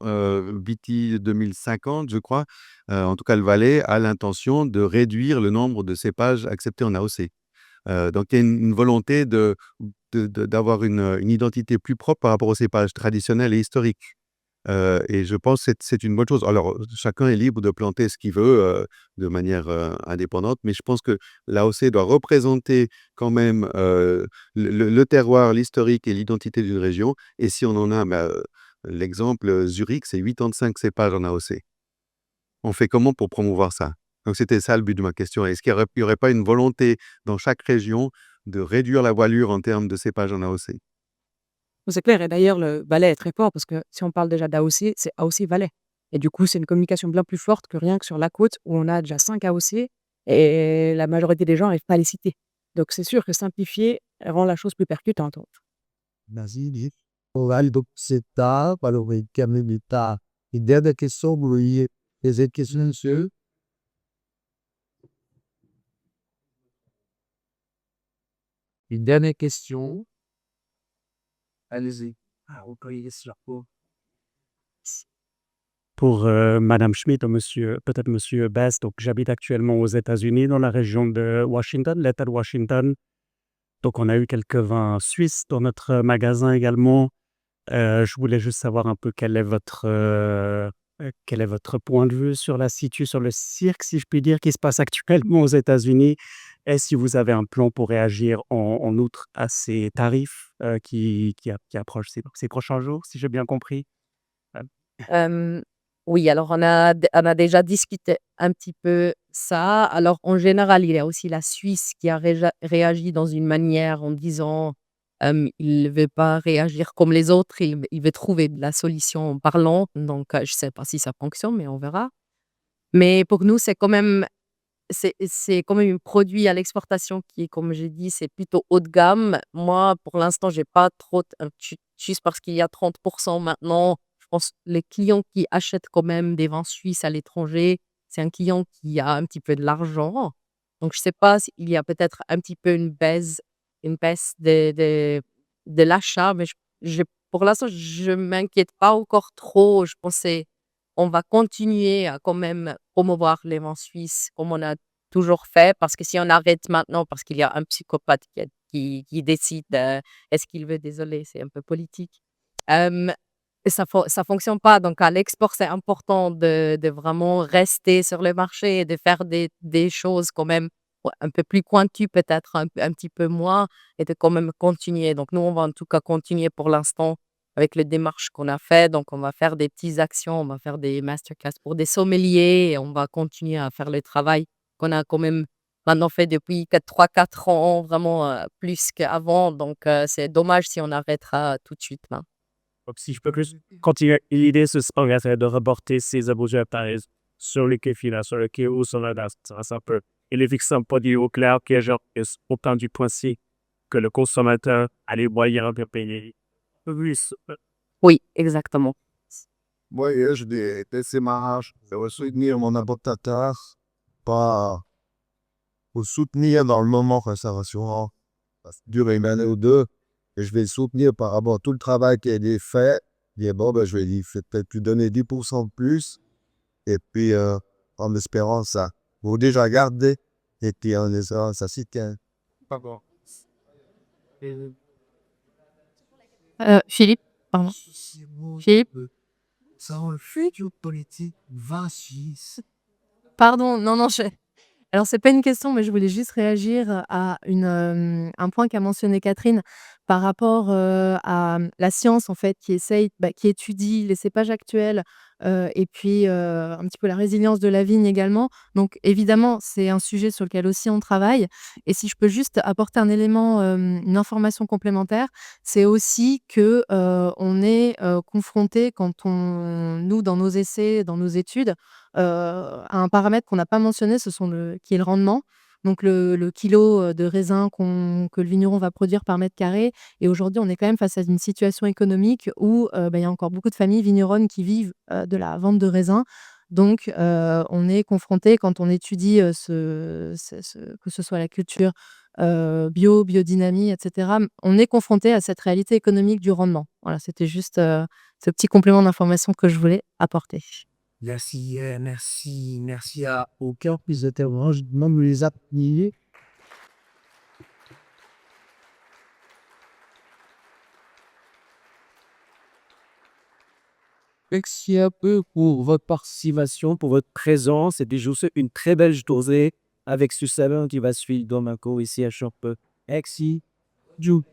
Viti 2050, je crois, en tout cas le Valais a l'intention de réduire le nombre de cépages acceptés en AOC. Donc il y a une volonté d'avoir une identité plus propre par rapport aux cépages traditionnels et historiques. Et je pense que c'est une bonne chose. Alors, chacun est libre de planter ce qu'il veut de manière indépendante, mais je pense que l'AOC doit représenter quand même le terroir, l'historique et l'identité d'une région. Et si on en a, l'exemple Zurich, c'est 85 cépages en AOC. On fait comment pour promouvoir ça? Donc, c'était ça le but de ma question. Est-ce qu'il n'y aurait pas une volonté dans chaque région de réduire la voilure en termes de cépages en AOC? C'est clair, et d'ailleurs, le Valais est très fort parce que si on parle déjà d'AOC, c'est AOC Valais. Et du coup, c'est une communication bien plus forte que rien que sur la côte où on a déjà 5 AOC et la majorité des gens n'arrivent pas à les citer. Donc, c'est sûr que simplifier rend la chose plus percutante. Merci, Yves. Oral, donc, c'est tard. Alors, quand même, tard. Une dernière question, vous voyez, les autres questions, monsieur? Une dernière question. Allez-y. Vous voyez ce chapeau. Pour Madame Schmidt ou peut-être Monsieur Best, donc j'habite actuellement aux États-Unis, dans la région de Washington, l'État de Washington. Donc on a eu quelques vins suisses dans notre magasin également. Je voulais juste savoir un peu quel est votre point de vue sur sur le cirque, si je puis dire, qui se passe actuellement aux États-Unis, et si vous avez un plan pour réagir en outre à ces tarifs qui approchent ces prochains jours, si j'ai bien compris. Oui, alors on a déjà discuté un petit peu ça. Alors en général, il y a aussi la Suisse qui a réagi dans une manière en disant il ne veut pas réagir comme les autres, il veut trouver de la solution en parlant. Donc je ne sais pas si ça fonctionne, mais on verra. Mais pour nous, c'est quand même un produit à l'exportation qui est, comme j'ai dit, c'est plutôt haut de gamme. Moi, pour l'instant, j'ai pas trop, juste parce qu'il y a 30% maintenant. Je pense que les clients qui achètent quand même des vins suisses à l'étranger, c'est un client qui a un petit peu de l'argent. Donc, je sais pas s'il y a peut-être un petit peu une baisse de l'achat, mais pour l'instant, je m'inquiète pas encore trop. Je pensais on va continuer à quand même promouvoir les vins suisses comme on a toujours fait, parce que si on arrête maintenant, parce qu'il y a un psychopathe qui décide, est-ce qu'il veut, désolé, c'est un peu politique, ça fonctionne pas. Donc à l'export, c'est important de vraiment rester sur le marché et de faire des choses quand même un peu plus pointues, peut-être un petit peu moins, et de quand même continuer. Donc nous, on va en tout cas continuer pour l'instant avec les démarches qu'on a fait. Donc, on va faire des petites actions, on va faire des masterclass pour des sommeliers et on va continuer à faire le travail qu'on a quand même maintenant fait depuis 3-4 ans, vraiment plus qu'avant. Donc, c'est dommage si on arrêtera tout de suite. Hein. Donc, si je peux juste continuer, l'idée, ce serait de reporter ces objets sur le kéfila, sur le quai ou sur la DAS. Ça peut. Et les fixer un produit au clair qui est genre autant du point C que le consommateur a les moyens de payer. Oui, exactement. Moi, je des démarches pour soutenir mon importateur, pas pour soutenir dans le moment conservation. Ça dure une année ou deux, et je vais le soutenir par rapport à tout le travail qui a été fait. Et bon, je vais lui peut-être lui donner 10% de plus, et puis en espérant ça. Vous déjà garder, et puis en espérant ça s'y tient. Pardon. Philippe, pardon. Philippe, Ça en fait du politique 26. pardon, non, alors c'est pas une question, mais je voulais juste réagir à un point qu'a mentionné Catherine par rapport, à la science en fait qui étudie les cépages actuels, et puis, un petit peu la résilience de la vigne également. Donc évidemment, c'est un sujet sur lequel aussi on travaille et si je peux juste apporter un élément, une information complémentaire, c'est aussi que, on est, confrontés nous dans nos essais, dans nos études, à un paramètre qu'on n'a pas mentionné, qui est le rendement. Donc le kilo, de raisin que le vigneron va produire par mètre carré et aujourd'hui, on est quand même face à une situation économique où, il y a encore beaucoup de familles vigneronnes qui vivent, de la vente de raisins. Donc on est confronté quand on étudie, que ce soit la culture, biodynamie et cetera, on est confronté à cette réalité économique du rendement. Voilà, c'était juste, ce petit complément d'information que je voulais apporter. Merci à aucun plus intervenants. Je demande de les appuyer. Merci un peu pour votre participation, pour votre présence. Et puis, je vous souhaite une très belle journée avec ce salon qui va suivre dans ma cour ici à Charpeux. Merci. Jou.